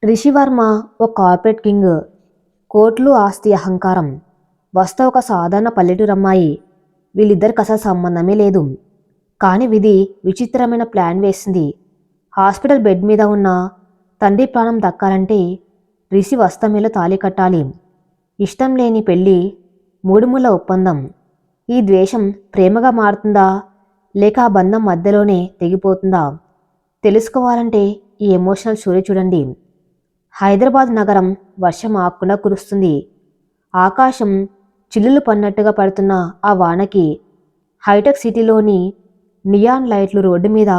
రిషివర్మ ఒక corporate king. కోట్లు, ఆస్తి, అహంకారం. వస్త ఒక సాధారణ పల్లెటూరమ్మాయి. వీళ్ళిద్దరికి అసలు సంబంధమే లేదు. కానీ విధి విచిత్రమైన ప్లాన్ వేసింది. హాస్పిటల్ బెడ్ మీద ఉన్న తండ్రి ప్రాణం దక్కాలంటే రిషి వస్తమేలో తాళి కట్టాలి. ఇష్టం లేని పెళ్ళి, మూడుముళ్ళ ఒప్పందం. ఈ ద్వేషం ప్రేమగా మారుతుందా లేక ఆ బంధం మధ్యలోనే తెగిపోతుందా? తెలుసుకోవాలంటే ఈ ఎమోషనల్ స్టోరీ చూడండి. హైదరాబాద్ నగరం వర్షం ఆకుండా కురుస్తుంది. ఆకాశం చిల్లులు పన్నట్టుగా పడుతున్న ఆ వానకి హైటెక్ సిటీలోని నియాన్ లైట్లు రోడ్డు మీద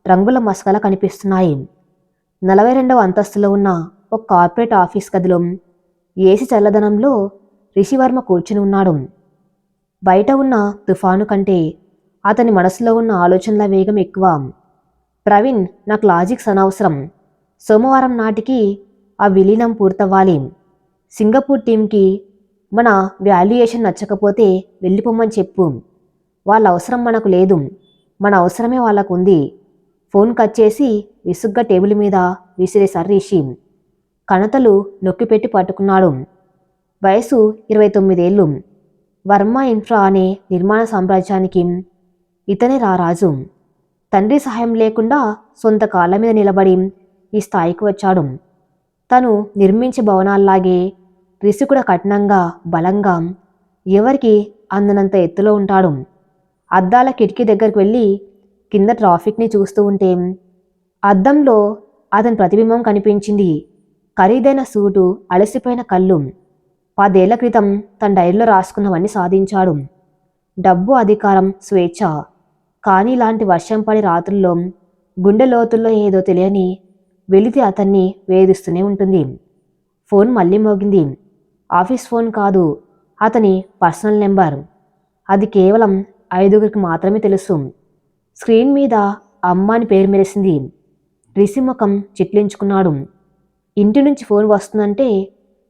రంగుల మసకలా కనిపిస్తున్నాయి. 42వ అంతస్తులో ఉన్న ఒక కార్పొరేట్ ఆఫీస్ గదిలో ఏసీ చల్లదనంలో రిషివర్మ కూర్చుని ఉన్నాడు. బయట ఉన్న తుఫాను కంటే అతని మనసులో ఉన్న ఆలోచనల వేగం ఎక్కువ. ప్రవీణ్, నాకు లాజిక్స్ అనవసరం. సోమవారం నాటికి ఆ విలీనం పూర్తవ్వాలి. సింగపూర్ టీంకి మన వాల్యుయేషన్ నచ్చకపోతే వెళ్ళిపోమని చెప్పు. వాళ్ళ అవసరం మనకు లేదు, మన అవసరమే వాళ్ళకు ఉంది. ఫోన్ కట్ చేసి విసుగ్గా టేబుల్ మీద విసిరేశారు రిషి. కణతలు నొక్కిపెట్టి పట్టుకున్నాడు. వయసు 29 ఏళ్ళు. వర్మ ఇన్ఫ్రా అనే నిర్మాణ సామ్రాజ్యానికి ఇతనే రారాజు. తండ్రి సహాయం లేకుండా సొంత కాళ్ళ మీద నిలబడి ఈ స్థాయికి వచ్చాడు. తను నిర్మించే భవనాల్లాగే రిషి కూడా కఠినంగా, బలంగా, ఎవరికి అందనంత ఎత్తులో ఉంటాడు. అద్దాల కిటికీ దగ్గరికి వెళ్ళి కింద ట్రాఫిక్ని చూస్తూ ఉంటే అద్దంలో అతని ప్రతిబింబం కనిపించింది. ఖరీదైన సూటు, అలసిపోయిన కళ్ళు. 10 ఏళ్ల క్రితం తన డైరీలో రాసుకున్నవన్నీ సాధించాడు. డబ్బు, అధికారం, స్వేచ్ఛ. కానీ ఇలాంటి వర్షం పడి రాత్రుల్లో గుండె లోతుల్లో ఏదో తెలియని వెలితి అతన్ని వేధిస్తూనే ఉంటుంది. ఫోన్ మళ్ళీ మోగింది. ఆఫీస్ ఫోన్ కాదు, అతని పర్సనల్ నెంబర్. అది కేవలం 5గురికి మాత్రమే తెలుసు. స్క్రీన్ మీద అమ్మ అని పేరు మెరిసింది. రిషి ముఖం చిట్లించుకున్నాడు. ఇంటి నుంచి ఫోన్ వస్తుందంటే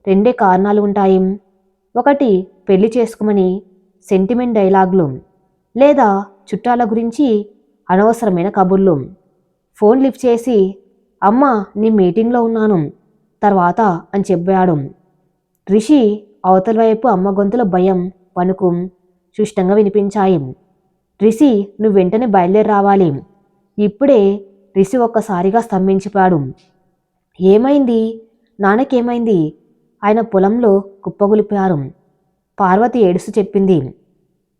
2 కారణాలు ఉంటాయి. ఒకటి పెళ్లి చేసుకోమని సెంటిమెంట్ డైలాగులు, లేదా చుట్టాల గురించి అనవసరమైన కబుర్లు. ఫోన్ లిఫ్ట్ చేసి అమ్మ, నీ మీటింగ్లో ఉన్నాను, తర్వాత అని చెప్పాడు. రిషి అవతల వైపు అమ్మ గొంతులో భయం, వణుకు సుష్టంగా వినిపించాయి. రిషి, నువ్వు వెంటనే బయలుదేరి రావాలి. ఇప్పుడే. రిషి ఒక్కసారిగా స్తంభించిపోయాడు. ఏమైంది? నాన్నకేమైంది? ఆయన పొలంలో కుప్పగొలిపారు. పార్వతి ఏడుస్తూ చెప్పింది.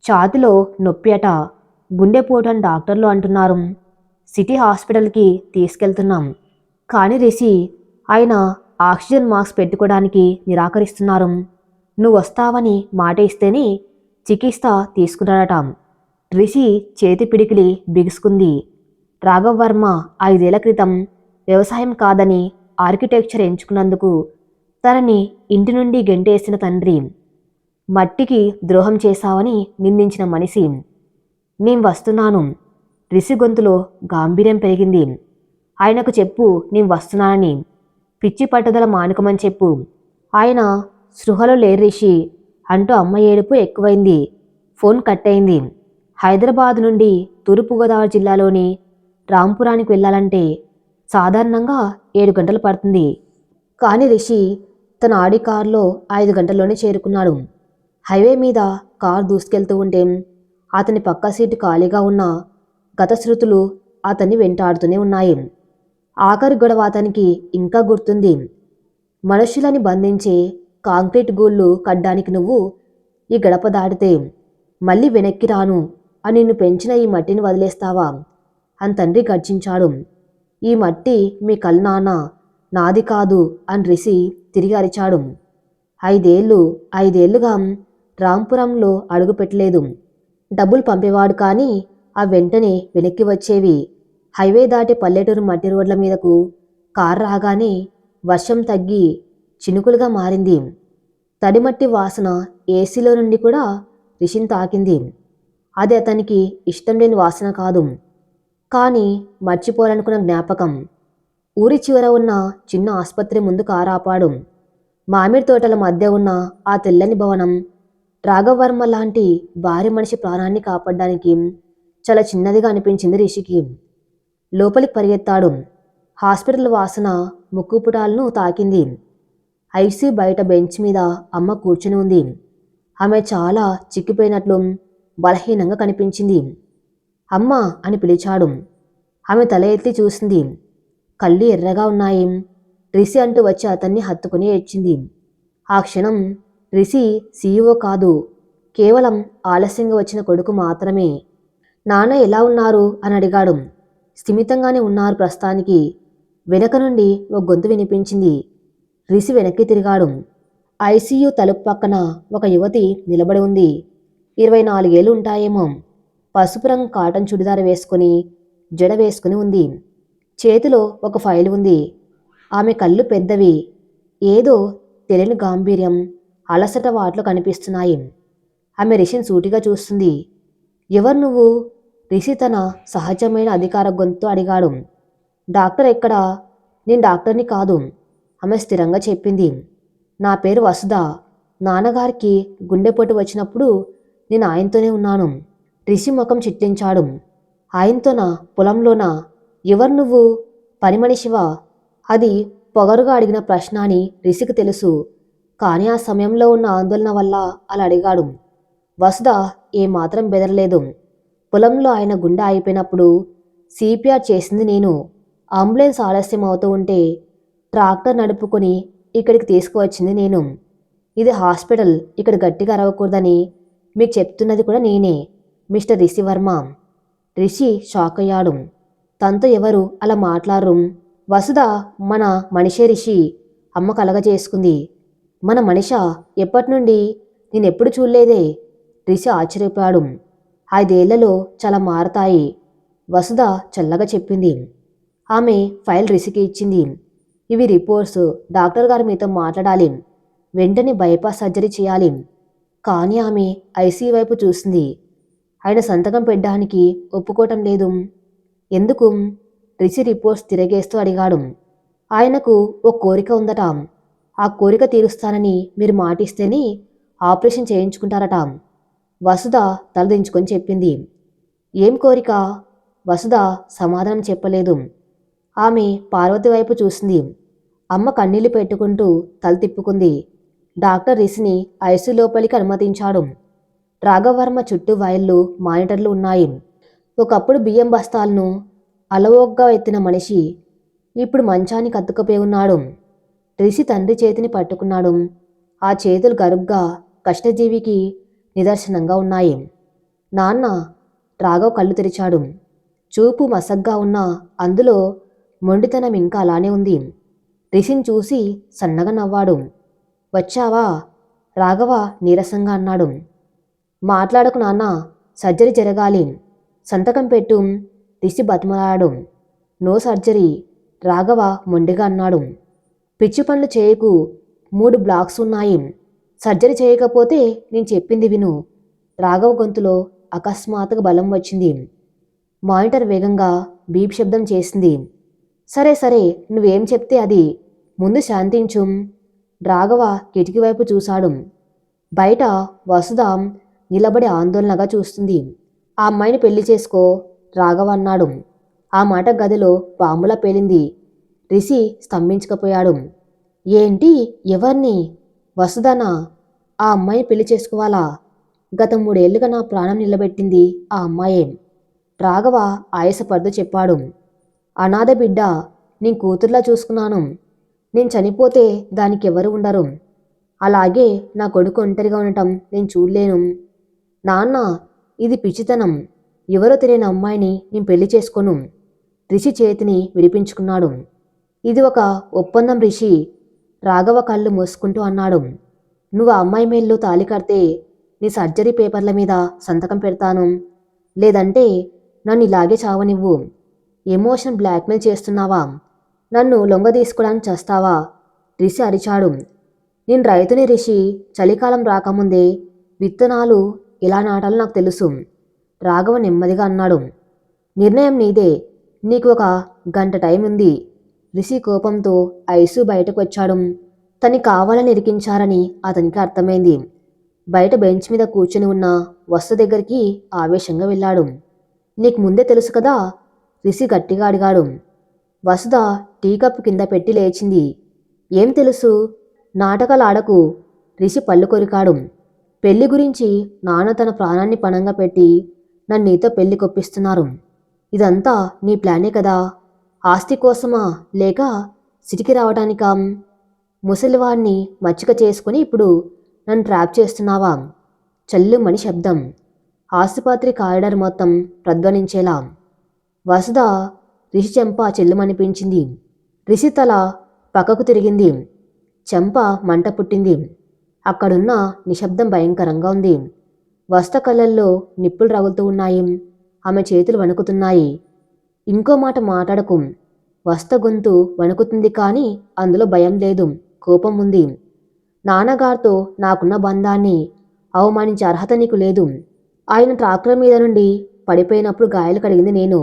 ఛాతిలో నొప్పి అట, గుండెపోటు అని డాక్టర్లు అంటున్నారు. సిటీ హాస్పిటల్కి తీసుకెళ్తున్నాం. కానీ రిషి, ఆయన ఆక్సిజన్ మాస్క్ పెట్టుకోవడానికి నిరాకరిస్తున్నారు. నువ్వు వస్తావని మాట ఇస్తేనే చికిత్స తీసుకున్నాడట. రిషి చేతి పిడికిలి బిగుసుకుంది. రాఘవ్ వర్మ 5 ఏళ్ల క్రితం వ్యవసాయం కాదని ఆర్కిటెక్చర్ ఎంచుకున్నందుకు తనని ఇంటి నుండి గెంటేసిన తండ్రి. మట్టికి ద్రోహం చేశావని నిందించిన మనిషి. నేను వస్తున్నాను. రిషి గొంతులో గాంభీర్యం పెరిగింది. ఆయనకు చెప్పు నేను వస్తున్నానని. పిచ్చి పట్టుదల మానుకోమని చెప్పు. ఆయన స్పృహలో లేరు రిషి అంటూ అమ్మ ఏడుపు ఎక్కువైంది. ఫోన్ కట్ అయింది. హైదరాబాద్ నుండి తూర్పుగోదావరి జిల్లాలోని రాంపురానికి వెళ్ళాలంటే సాధారణంగా 7 గంటలు పడుతుంది. కానీ రిషి తన ఆడి కారులో 5 గంటల్లోనే చేరుకున్నాడు. హైవే మీద కారు దూసుకెళ్తూ ఉంటే అతని పక్క సీటు ఖాళీగా ఉన్న గత శృతులు అతన్ని వెంటాడుతూనే ఉన్నాయి. ఆఖరి గొడవ అతనికి ఇంకా గుర్తుంది. మనుషులని బంధించే కాంక్రీట్ గూళ్ళు కడ్డానికి నువ్వు ఈ గడప దాటితే మళ్ళీ వెనక్కి రాను అని నిన్ను పెంచిన ఈ మట్టిని వదిలేస్తావా అని తండ్రి గర్జించాడు. ఈ మట్టి మీ కల్నాన్న, నాది కాదు అని రిషి తిరిగి అరిచాడు. 5 ఏళ్లుగా రాంపురంలో అడుగు పెట్టలేదు. డబ్బులు పంపేవాడు కానీ ఆ వెంటనే వెనక్కి వచ్చేవి. హైవే దాటి పల్లెటూరు మట్టి రోడ్ల మీదకు కారు రాగానే వర్షం తగ్గి చినుకులుగా మారింది. తడిమట్టి వాసన ఏసీలో నుండి కూడా రిషిని తాకింది. అది అతనికి ఇష్టం లేని వాసన కాదు, కానీ మర్చిపోవాలనుకున్న జ్ఞాపకం. ఊరి చివర ఉన్న చిన్న ఆసుపత్రి ముందు కారు ఆపాడు. మామిడి తోటల మధ్య ఉన్న ఆ తెల్లని భవనం రాఘవర్మ లాంటి భారీ మనిషి ప్రాణాన్ని కాపాడడానికి చాలా చిన్నదిగా అనిపించింది రిషికి. లోపలికి పరిగెత్తాడు. హాస్పిటల్ వాసన ముక్కుపుటాలను తాకింది. ఐసీ బయట బెంచ్ మీద అమ్మ కూర్చుని ఉంది. ఆమె చాలా చిక్కిపోయినట్లు బలహీనంగా కనిపించింది. అమ్మా అని పిలిచాడు. ఆమె తల ఎత్తి చూసింది. కళ్ళు ఎర్రగా ఉన్నాయి. రిషి అంటూ వచ్చి అతన్ని హత్తుకుని ఏడ్చింది. ఆ క్షణం రిషి సీఈఓ కాదు, కేవలం ఆలస్యంగా వచ్చిన కొడుకు మాత్రమే. నాన్న ఎలా ఉన్నారు అని అడిగాడు. స్థిమితంగానే ఉన్నారు ప్రస్తుతానికి. వెనక నుండి ఒక గొంతు వినిపించింది. రిషి వెనక్కి తిరిగాడు. ఐసీయూ తలుపు పక్కన ఒక యువతి నిలబడి ఉంది. 24 ఏళ్ళు ఉంటాయేమో. పసుపు రంగు కాటన్ చుడిదార్ వేసుకుని జడ వేసుకుని ఉంది. చేతిలో ఒక ఫైల్ ఉంది. ఆమె కళ్ళు పెద్దవి. ఏదో తెలియని గాంభీర్యం, అలసట వాటిలో కనిపిస్తున్నాయి. ఆమె రిషిని సూటిగా చూస్తుంది. ఎవరు నువ్వు? రిషి తన సహజమైన అధికార గొంతుతో అడిగాడు. డాక్టర్ ఎక్కడా? నేను డాక్టర్ని కాదు, ఆమె స్థిరంగా చెప్పింది. నా పేరు వసుధ. నాన్నగారికి గుండెపోటు వచ్చినప్పుడు నేను ఆయనతోనే ఉన్నాను. రిషి ముఖం చిట్లించాడు. ఆయనతోనా? పొలంలోనా? ఎవరు నువ్వు? పని మనిషివా? అది పొగరుగా అడిగిన ప్రశ్న అని రిషికి తెలుసు. కానీ ఆ సమయంలో ఉన్న ఆందోళన వల్ల అలా అడిగాడు. వసుధ ఏమాత్రం బెదరలేదు. పొలంలో ఆయన గుండె అయిపోయినప్పుడు సిపిఆర్ చేసింది నేను. అంబులెన్స్ ఆలస్యం అవుతూ ఉంటే ట్రాక్టర్ నడుపుకొని ఇక్కడికి తీసుకువచ్చింది నేను. ఇది హాస్పిటల్, ఇక్కడ గట్టిగా అరవకూడదని మీకు చెప్తున్నది కూడా నేనే, మిస్టర్ రిషి వర్మ. రిషి షాక్ అయ్యాడు. తనతో ఎవరు అలా మాట్లాడరు? వసుధ మన మనిషే రిషి, అమ్మ కలగజేసుకుంది. మన మనిషా? ఎప్పటి నుండి? నేనెప్పుడు చూడలేదే. రిషి ఆశ్చర్యపోయాడు. 5 ఏళ్లలో చాలా మారతాయి, వసుధ చల్లగా చెప్పింది. ఆమె ఫైల్ రిషికి ఇచ్చింది. ఇవి రిపోర్ట్స్, డాక్టర్ గారు మీతో మాట్లాడాలి. వెంటనే బైపాస్ సర్జరీ చేయాలి. కానీ ఆమె ఐసీ వైపు చూసింది. ఆయన సంతకం పెట్టడానికి ఒప్పుకోవటం లేదు. ఎందుకు? రిషి రిపోర్ట్స్ తిరగేస్తూ అడిగాడు. ఆయనకు ఓ కోరిక ఉందట. ఆ కోరిక తీరుస్తానని మీరు మాటిస్తేనే ఆపరేషన్ చేయించుకుంటారట. వసుధ తలదించుకొని చెప్పింది. ఏం కోరిక? వసుధ సమాధానం చెప్పలేదు. ఆమె పార్వతి వైపు చూసింది. అమ్మ కన్నీళ్లు పెట్టుకుంటూ తల తిప్పుకుంది. డాక్టర్ రిషిని ఐసీ లోపలికి అనుమతించాడు. రాఘవర్మ చుట్టూ వైర్లు, మానిటర్లు ఉన్నాయి. ఒకప్పుడు బియ్యం బస్తాలను అలవోగ్గా ఎత్తిన మనిషి ఇప్పుడు మంచానికి అతుక్కుపోయి ఉన్నాడు. రిషి తండ్రి చేతిని పట్టుకున్నాడు. ఆ చేతులు గరుగ్గా కష్టజీవికి నిదర్శనంగా ఉన్నాయి. నాన్న. రాఘవ్ కళ్ళు తెరిచాడు. చూపు మసగ్గా ఉన్న అందులో మొండితనం ఇంకా అలానే ఉంది. రిషిని చూసి సన్నగా నవ్వాడు. వచ్చావా? రాఘవ నీరసంగా అన్నాడు. మాట్లాడకు నాన్న, సర్జరీ జరగాలి. సంతకం పెట్టు, రిషి బతిమలాడు. నో సర్జరీ, రాఘవ మొండిగా అన్నాడు. పిచ్చి పనులు చేయకు, 3 బ్లాక్స్ ఉన్నాయి. సర్జరీ చేయకపోతే నేను చెప్పింది విను. రాఘవ గొంతులో అకస్మాత్తుగా బలం వచ్చింది. మానిటర్ వేగంగా బీప్ శబ్దం చేసింది. సరే సరే, నువ్వేం చెప్తే అది. ముందు శాంతించు. రాఘవ కిటికీ వైపు చూశాడు. బయట వసుధ నిలబడి ఆందోళనగా చూస్తుంది. ఆ అమ్మాయిని పెళ్లి చేసుకో, రాఘవ అన్నాడు. ఆ మాట గదిలో పాములా పేలింది. రిషి స్తంభించకపోయాడు. ఏంటి? ఎవర్ని? వసుధనా? ఆ అమ్మాయిని పెళ్లి చేసుకోవాలా? గత 3 ఏళ్లుగా నా ప్రాణం నిలబెట్టింది ఆ అమ్మాయే. రాఘవ ఆయాసపడుతూ చెప్పాడు. అనాథ బిడ్డ, నేను కూతుర్లా చూసుకున్నాను. నేను చనిపోతే దానికి ఎవరు ఉండరు. అలాగే నా కొడుకు ఒంటరిగా ఉండటం నేను చూడలేను. నాన్న, ఇది పిచ్చితనం. ఎవరో తెలియని అమ్మాయిని నేను పెళ్లి చేసుకోను. రిషి చేతిని విడిపించుకున్నాడు. ఇది ఒక ఒప్పందం రిషి, రాఘవ కళ్ళు మూసుకుంటూ అన్నాడు. నువ్వు ఆ అమ్మాయి మేల్లో తాళి కడితే నీ సర్జరీ పేపర్ల మీద సంతకం పెడతాను. లేదంటే నన్ను ఇలాగే చావనివ్వు. ఎమోషన్ బ్లాక్మెయిల్ చేస్తున్నావా? నన్ను లొంగ తీసుకోవడానికి చేస్తావా? రిషి అరిచాడు. నేను రైతుని రిషి, చలికాలం రాకముందే విత్తనాలు ఎలా నాటాలో నాకు తెలుసు. రాఘవ నెమ్మదిగా అన్నాడు. నిర్ణయం నీదే, నీకు 1 గంట టైం ఉంది. రిషి కోపంతో ఐసు బయటకు వచ్చాడు. తని కావాలని ఇరికించారని అతనికి అర్థమైంది. బయట బెంచ్ మీద కూర్చుని ఉన్న వస్తు దగ్గరికి ఆవేశంగా వెళ్ళాడు. నీకు ముందే తెలుసు కదా? రిషి గట్టిగా అడిగాడు. వసుధ టీ కప్పు కింద పెట్టి లేచింది. ఏం తెలుసు? నాటకాలాడకు. రిషి పళ్ళు కొరికాడు. పెళ్లి గురించి నాన్న తన ప్రాణాన్ని పణంగా పెట్టి నన్ను నీతో పెళ్లి కొప్పిస్తున్నారు. ఇదంతా నీ ప్లానే కదా? ఆస్తి కోసమా లేక సిటికి రావటానికా? ముసలివాణ్ణి మచ్చిక చేసుకుని ఇప్పుడు నన్ను ట్రాప్ చేస్తున్నావా? చల్లుమని శబ్దం. ఆసుపత్రి కారిడార్ మొత్తం ప్రధ్వనించేలా. వసుధ రిషి చెంప చెల్లుమనిపించింది. రిషి తల పక్కకు తిరిగింది. చెంప మంట పుట్టింది. అక్కడున్న నిశ్శబ్దం భయంకరంగా ఉంది. వసుధ కళ్ళల్లో నిప్పులు రగులుతూ ఉన్నాయి. ఆమె చేతులు వణుకుతున్నాయి. ఇంకో మాట మాట్లాడకు. వసుధ గొంతు వణుకుతుంది, కానీ అందులో భయం లేదు, కోపం ఉంది. నాన్నగారితో నాకున్న బంధాన్ని అవమానించే అర్హత నీకు లేదు. ఆయన ట్రాక్టర్ మీద నుండి పడిపోయినప్పుడు గాయాలు కడిగింది నేను.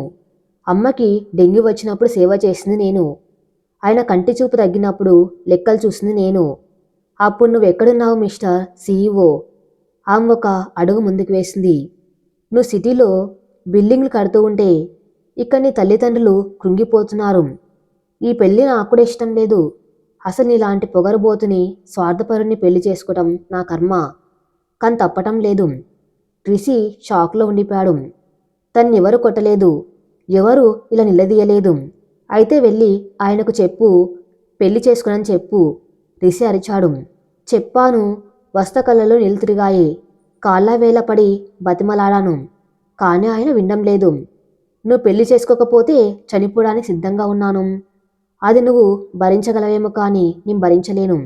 అమ్మకి డెంగ్యూ వచ్చినప్పుడు సేవ చేసింది నేను. ఆయన కంటి చూపు తగ్గినప్పుడు లెక్కలు చూసింది నేను. అప్పుడు నువ్వెక్కడున్నావు మిస్టర్ CEO? ఆమె ఒక అడుగు ముందుకు వేసింది. నువ్వు సిటీలో బిల్డింగ్లు కడుతూ ఉంటే ఇక్కడ నీ తల్లిదండ్రులు కృంగిపోతున్నారు. ఈ పెళ్ళి నాకు కూడా ఇష్టం లేదు. అసలు నీలాంటి పొగరుబోతుని స్వార్థపరుణ్ణి పెళ్లి చేసుకోవటం నా కర్మ. కానీ తప్పటం లేదు. రిషి షాక్లో ఉండిపోయాడు. తన్నెవరు కొట్టలేదు, ఎవరు ఇలా నిలదీయలేదు. అయితే వెళ్ళి ఆయనకు చెప్పు, పెళ్లి చేసుకునని చెప్పు. రిషి అరిచాడు. చెప్పాను. వస్త కళ్ళలో నీళ్ళు తిరిగాయి. కాళ్ళ వేళ పడి బతిమలాడాను, కానీ ఆయన వినడం లేదు. నువ్వు పెళ్లి చేసుకోకపోతే చనిపోవడానికి సిద్ధంగా ఉన్నాను. అది నువ్వు భరించగలవేమో, కానీ నేను భరించలేను.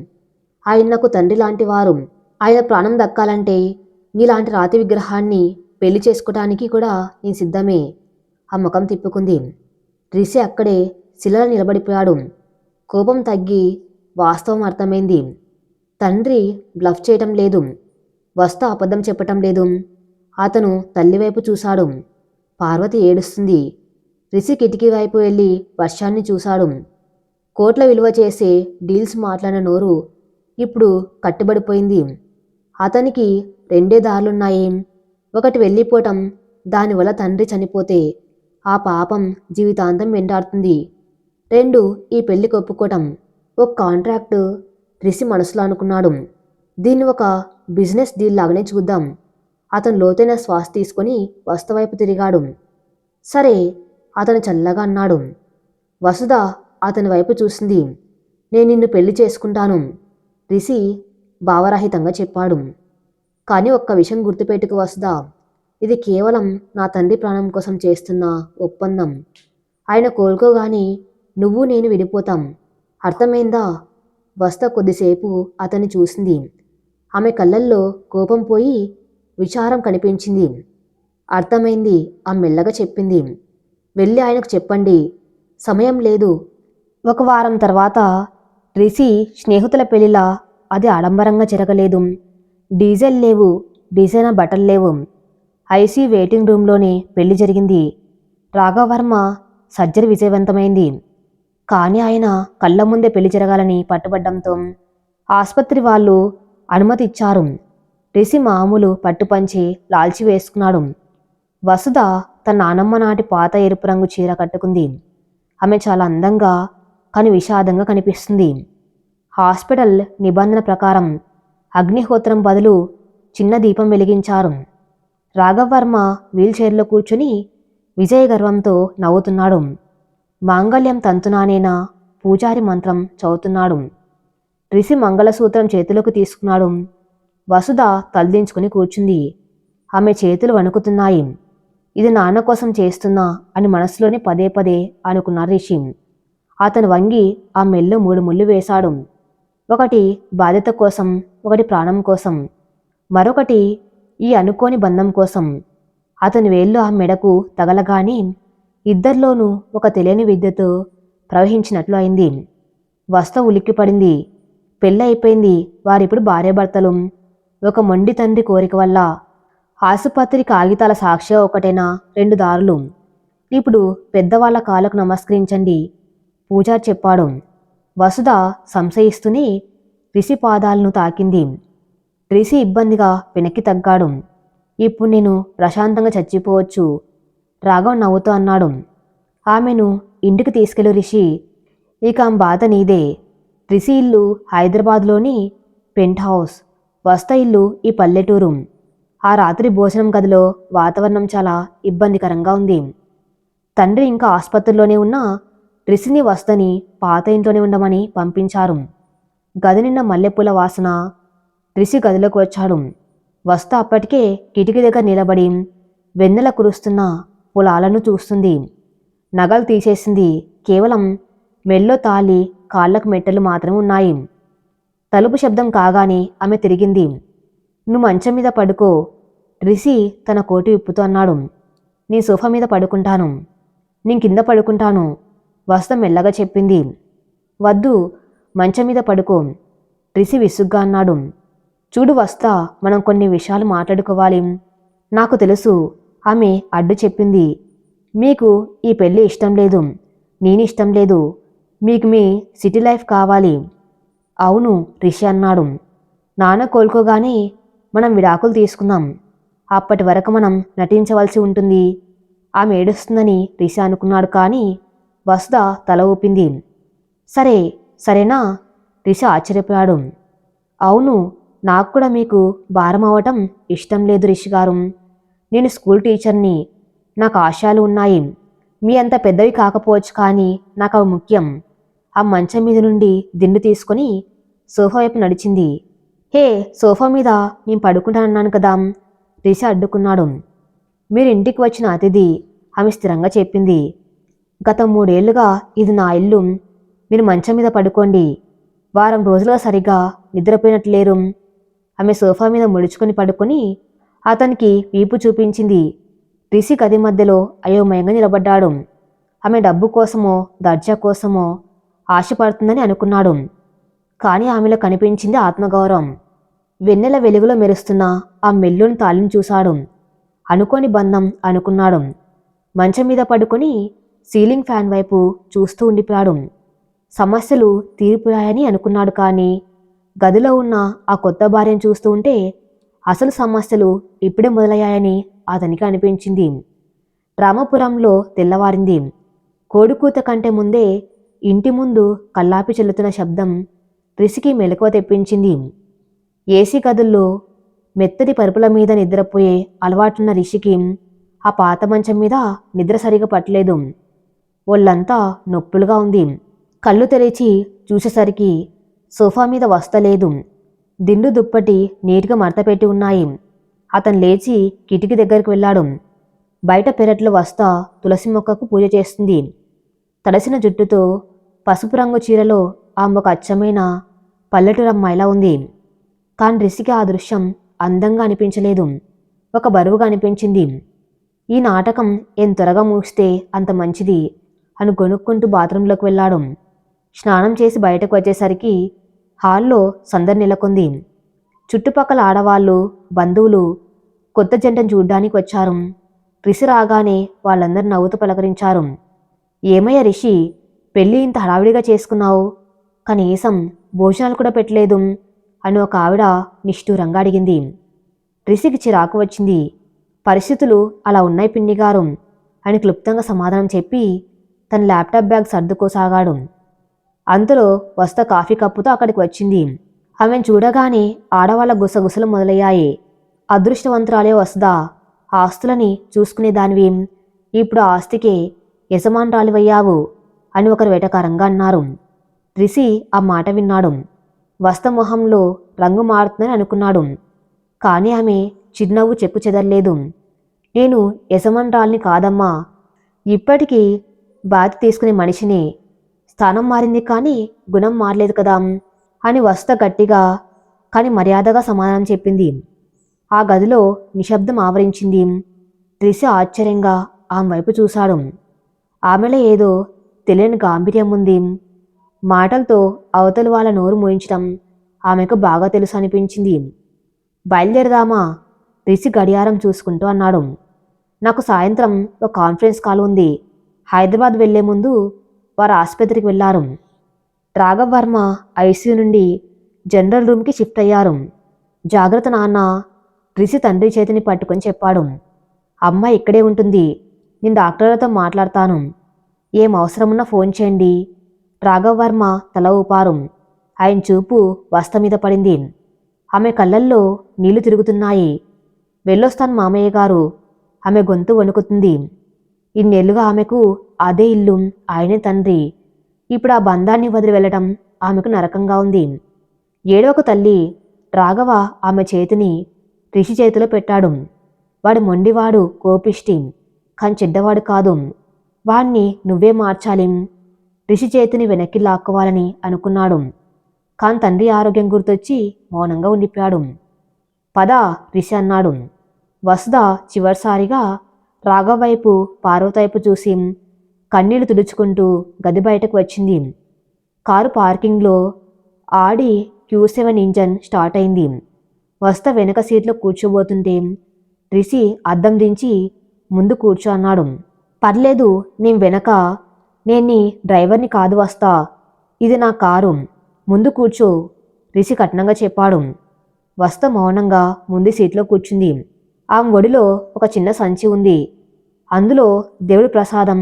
ఆయన నాకు తండ్రి లాంటి వారు. ఆయన ప్రాణం దక్కాలంటే నీలాంటి రాతి విగ్రహాన్ని పెళ్లి చేసుకోవటానికి కూడా నేను సిద్ధమే. ఆ ముఖం తిప్పుకుంది. రిషి అక్కడే శిలలా నిలబడిపోయాడు. కోపం తగ్గి వాస్తవం అర్థమైంది. తండ్రి బ్లఫ్ చేయటం లేదు, వస్త అబద్ధం చెప్పటం లేదు. అతను తల్లివైపు చూశాడు. పార్వతి ఏడుస్తుంది. రిషి కిటికీ వైపు వెళ్ళి వర్షాన్ని చూశాడు. కోట్ల విలువ చేసే డీల్స్ మాట్లాడిన నోరు ఇప్పుడు కట్టుబడిపోయింది. అతనికి రెండే దారులున్నాయి. ఒకటి వెళ్ళిపోవటం, దానివల్ల తండ్రి చనిపోతే ఆ పాపం జీవితాంతం వెంటాడుతుంది. 2 ఈ పెళ్లికి ఒప్పుకోవటం. ఒక కాంట్రాక్టు. రిషి మనసులో అనుకున్నాడు. దీన్ని ఒక బిజినెస్ డీల్ లాగానే చూద్దాం. అతను లోతైన శ్వాస తీసుకొని వసుధ వైపు తిరిగాడు. సరే, అతను చల్లగా అన్నాడు. వసుధ అతని వైపు చూసింది. నేను నిన్ను పెళ్లి చేసుకుంటాను, రిషి భావరహితంగా చెప్పాడు. కానీ ఒక్క విషయం గుర్తుపెట్టుకు వసుధ, ఇది కేవలం నా తండ్రి ప్రాణం కోసం చేస్తున్న ఒప్పందం. ఆయన కోలుకోగాని నువ్వు నేను విడిపోతాం. అర్థమైందా? వసుధ కొద్దిసేపు అతన్ని చూసింది. ఆమె కళ్ళల్లో కోపం పోయి విచారం కనిపించింది. అర్థమైంది, ఆమె మెల్లగా చెప్పింది. వెళ్ళి ఆయనకు చెప్పండి, సమయం లేదు. 1 వారం తర్వాత రిషి స్నేహితుల పెళ్లిలా అది ఆడంబరంగా జరగలేదు. డీజెల్ లేవు, డిజైన్ బట్టలు లేవు. ఐసీ వెయిటింగ్ రూమ్లోనే పెళ్లి జరిగింది. రాఘవర్మ సర్జరీ విజయవంతమైంది. కానీ ఆయన కళ్ళ ముందే పెళ్లి జరగాలని పట్టుబడ్డంతో ఆసుపత్రి వాళ్ళు అనుమతి ఇచ్చారు. రిషి మామూలు పట్టుపంచి లాల్చి వేసుకున్నాడు. వసుధ తన నానమ్మ నాటి పాత ఎరుపు రంగు చీర కట్టుకుంది. ఆమె చాలా అందంగా కానీ విషాదంగా కనిపిస్తుంది. హాస్పిటల్ నిబంధన ప్రకారం అగ్నిహోత్రం బదులు చిన్న దీపం వెలిగించారు. రాఘవర్మ వీల్చైర్లో కూర్చుని విజయ గర్వంతో నవ్వుతున్నాడు. మాంగళ్యం తంతునానేనా పూజారి మంత్రం చదువుతున్నాడు. రిషి మంగళసూత్రం చేతిలోకి తీసుకున్నాడు. వసుధ తలదించుకుని కూర్చుంది. ఆమె చేతులు వణుకుతున్నాయి. ఇది నాన్న కోసం చేస్తున్నా అని మనసులోనే పదే పదే అనుకున్నారు రిషి. అతను వంగి ఆ మెల్లో 3 ముళ్ళు వేశాడు. ఒకటి బాధ్యత కోసం, ఒకటి ప్రాణం కోసం, మరొకటి ఈ అనుకోని బంధం కోసం. అతని వేళ్ళు ఆ మెడకు తగలగానే ఇద్దరిలోనూ ఒక తెలియని విద్యతో ప్రవహించినట్లు అయింది. వసుధ ఉలిక్కిపడింది. పెళ్ళైపోయింది. వారిప్పుడు భార్యాభర్తలు. ఒక మొండి తండ్రి కోరిక వల్ల ఆసుపత్రి కాగితాల సాక్ష్యం ఒకటేనా 2 దారులు. ఇప్పుడు పెద్దవాళ్ల కాళ్ళకు నమస్కరించండి, పూజారి చెప్పాడు. వసుధ సంశయిస్తూనే రిషి పాదాలను తాకింది. రిషి ఇబ్బందిగా వెనక్కి తగ్గాడు. ఇప్పుడు నేను ప్రశాంతంగా చచ్చిపోవచ్చు, రాఘవ్ నవ్వుతూ అన్నాడు. ఆమెను ఇంటికి తీసుకెళ్ళు రిషి, ఇక ఆమె బాధ నీదే. రిషి ఇల్లు హైదరాబాద్లోని పెంట్ హౌస్, వస్త ఇల్లు ఈ పల్లెటూరు. ఆ రాత్రి భోజనం గదిలో వాతావరణం చాలా ఇబ్బందికరంగా ఉంది. తండ్రి ఇంకా ఆసుపత్రిలోనే ఉన్న రిషిని వస్తని పాత ఇంట్లోనే ఉండమని పంపించారు. గది నిండా మల్లెపూల వాసన. రిషి గదిలోకి వచ్చాడు. వస్త అప్పటికే కిటికీ దగ్గర నిలబడి వెన్నెల కురుస్తున్న పొలాలను చూస్తుంది. నగలు తీసేసింది. కేవలం మెల్లో తాళి, కాళ్లకు మెట్టెలు మాత్రమే ఉన్నాయి. తలుపు శబ్దం కాగానే ఆమె తిరిగింది. నువ్వు మంచం మీద పడుకో, రిషి తన కోటు విప్పుతూ అన్నాడు. నీ సోఫా మీద పడుకుంటాను. నేను కింద పడుకుంటాను, వస్త మెల్లగా చెప్పింది. వద్దు, మంచం మీద పడుకో, రిషి విసుగ్గా అన్నాడు. చూడు వస్తా, మనం కొన్ని విషయాలు మాట్లాడుకోవాలి. నాకు తెలుసు, ఆమె అడ్డు చెప్పింది. మీకు ఈ పెళ్ళి ఇష్టం లేదు, నేను ఇష్టం లేదు, మీకు మీ సిటీ లైఫ్ కావాలి. అవును, రిషి అన్నాడు. నాన్న కోలుకోగానే మనం విడాకులు తీసుకుందాం. అప్పటి వరకు మనం నటించవలసి ఉంటుంది. ఆమె ఏడుస్తుందని రిషి అనుకున్నాడు, కానీ వసుధ తల ఊపింది. సరే, సరేనా? రిషి ఆశ్చర్యపోయాడు. అవును, నాకు కూడా మీకు భారం అవటం ఇష్టం లేదు రిషి గారు. నేను స్కూల్ టీచర్ని, నాకు ఆశయాలు ఉన్నాయి. మీ అంత పెద్దవి కాకపోవచ్చు, కానీ నాకు అవి ముఖ్యం. ఆ మంచం మీద నుండి దిండు తీసుకొని సోఫా వైపు నడిచింది. హే, సోఫా మీద నేను పడుకుంటానన్నాను కదా, రిషి అడ్డుకున్నాడు. మీరు ఇంటికి వచ్చిన అతిథి, ఆమె స్థిరంగా చెప్పింది. గత 3 ఏళ్లుగా ఇది నా ఇల్లు. మీరు మంచం మీద పడుకోండి. వారం రోజులుగా సరిగా నిద్రపోయినట్లేరు. ఆమె సోఫా మీద ముడుచుకొని పడుకొని అతనికి వీపు చూపించింది. రిషి గది మధ్యలో అయోమయంగా నిలబడ్డాడు. ఆమె డబ్బు కోసమో దర్జా కోసమో ఆశపడుతుందని అనుకున్నాడు, కానీ ఆమెలో కనిపించింది ఆత్మగౌరవం. వెన్నెల వెలుగులో మెరుస్తున్న ఆ మెల్లుని తాళిని చూశాడు. అనుకోని బంధం అనుకున్నాడు. మంచం మీద పడుకొని సీలింగ్ ఫ్యాన్ వైపు చూస్తూ ఉండిపోయాడు. సమస్యలు తీరిపోయాయని అనుకున్నాడు, కానీ గదిలో ఉన్న ఆ కొత్త భార్యను చూస్తూ ఉంటే అసలు సమస్యలు ఇప్పుడే మొదలయ్యాయని అతనికి అనిపించింది. రామపురంలో తెల్లవారింది. కోడికూత కంటే ముందే ఇంటి ముందు కల్లాపి చెల్లుతున్న శబ్దం రిషికి మెలకువ తెప్పించింది. ఏసీ గదుల్లో మెత్తటి పరుపుల మీద నిద్రపోయే అలవాటున్న రిషికి ఆ పాత మంచం మీద నిద్ర సరిగా పట్టలేదు. ఒళ్ళంతా నొప్పులుగా ఉంది. కళ్ళు తెరిచి చూసేసరికి సోఫా మీద వస్తలేదు. దిండు దుప్పటి నీటిగా మడతపెట్టి ఉన్నాయి. అతను లేచి కిటికీ దగ్గరికి వెళ్ళాడు. బయట పెరట్లో వస్త తులసి మొక్కకు పూజ చేస్తుంది. తడిసిన జుట్టుతో పసుపు రంగు చీరలో ఆమె ఒక అచ్చమైన పల్లెటూరు అమ్మాయిలా ఉంది. కానీ రిషికి ఆ దృశ్యం అందంగా అనిపించలేదు, ఒక బరువుగా అనిపించింది. ఈ నాటకం ఎంత త్వరగా ముగిస్తే అంత మంచిది అని గొనుక్కుంటూ బాత్రూంలోకి వెళ్ళాడు. స్నానం చేసి బయటకు వచ్చేసరికి హాల్లో సందడి నెలకొంది. చుట్టుపక్కల ఆడవాళ్ళు, బంధువులు కొత్త జంటను చూడ్డానికి వచ్చారు. రిషి రాగానే వాళ్ళందరూ నవ్వుతూ పలకరించారు. ఏమయ్య రిషి, పెళ్ళి ఇంత హడావిడిగా చేసుకున్నావు, కనీసం భోజనాలు కూడా పెట్టలేదు అని ఒక ఆవిడ నిష్ఠూరంగా అడిగింది. రిషికి చిరాకు వచ్చింది. పరిస్థితులు అలా ఉన్నాయి పిన్నిగారు అని క్లుప్తంగా సమాధానం చెప్పి తన ల్యాప్టాప్ బ్యాగ్ సర్దుకోసాగాడు. అంతలో వస్త కాఫీ కప్పుతో అక్కడికి వచ్చింది. ఆమెను చూడగానే ఆడవాళ్ల గుసగుసలు మొదలయ్యాయి. అదృష్టవంతురాలే వసుధ, ఆస్తులని చూసుకునేదానివి, ఇప్పుడు ఆస్తికే యజమానురాలివయ్యావు అని ఒకరు వెటకారంగా అన్నారు. రిషి ఆ మాట విన్నాడు. వస్త మొహంలో రంగు మారుతుందని అనుకున్నాడు, కానీ ఆమె చిరునవ్వు చెక్కు చెదరలేదు. నేను యజమానురాల్ని కాదమ్మా, ఇప్పటికీ బాధ్యత తీసుకునే మనిషిని. స్థానం మారింది కానీ గుణం మారలేదు కదా అని వస్త గట్టిగా కానీ మర్యాదగా సమాధానం చెప్పింది. ఆ గదిలో నిశ్శబ్దం ఆవరించింది. రిషి ఆశ్చర్యంగా ఆమె వైపు చూశాడు. ఆమెలో ఏదో తెలియని గాంభీర్యం ఉంది. మాటలతో అవతలి వాళ్ళ నోరు మోయించడం ఆమెకు బాగా తెలుసు అనిపించింది. బయలుదేరదామా? రిషి గడియారం చూసుకుంటూ అన్నాడు. నాకు సాయంత్రం ఒక కాన్ఫరెన్స్ కాల్ ఉంది. హైదరాబాద్ వెళ్లే ముందు వారు ఆసుపత్రికి వెళ్లారు. రాఘవ్ వర్మ ఐసీయూ నుండి జనరల్ రూమ్కి షిఫ్ట్ అయ్యారు. జాగ్రత్త నాన్న, రిషి తండ్రి చేతిని పట్టుకొని చెప్పాడు. అమ్మ ఇక్కడే ఉంటుంది, నేను డాక్టర్లతో మాట్లాడతాను. ఏం అవసరమున్నా ఫోన్ చేయండి. రాఘవ్ వర్మ తల ఊపారు. ఆయన చూపు వస్త మీద పడింది. ఆమె కళ్ళల్లో నీళ్లు తిరుగుతున్నాయి. వెళ్ళొస్తాను మామయ్య గారు. ఆమె గొంతు వణుకుతుంది. ఇన్నేళ్లుగా ఆమెకు అదే ఇల్లు, ఆయనే తండ్రి. ఇప్పుడు ఆ బంధాన్ని వదిలి వెళ్ళటం ఆమెకు నరకంగా ఉంది. ఏడవకు తల్లి. రాఘవ ఆమె చేతిని రిషి చేతిలో పెట్టాడు. వాడు మొండివాడు, కోపిష్టి, కాని చెడ్డవాడు కాదు. వాణ్ణి నువ్వే మార్చాలి. రిషి చేతిని వెనక్కి లాక్కోవాలని అనుకున్నాడు. కాని తండ్రి ఆరోగ్యం గుర్తొచ్చి మౌనంగా ఉండిపోయాడు. పద, రిషి అన్నాడు. వసుధ చివరిసారిగా రాఘవ్ వైపు, పార్వతి వైపు చూసి కన్నీళ్లు తుడుచుకుంటూ గది బయటకు వచ్చింది. కారు పార్కింగ్లో ఆడి Q7 ఇంజన్ స్టార్ట్ అయింది. వసుధ వెనక సీట్లో కూర్చోబోతుంటే రిషి అద్దం దించి ముందు కూర్చో అన్నాడు. పర్లేదు, నేను వెనక. నేను నీ డ్రైవర్ని కాదు వస్తా. ఇది నా కారు. ముందు కూర్చో, రిషి కఠినంగా చెప్పాడు. వసుధ మౌనంగా ముందు సీట్లో కూర్చుంది. ఆమె ఒడిలో ఒక చిన్న సంచి ఉంది. అందులో దేవుడి ప్రసాదం,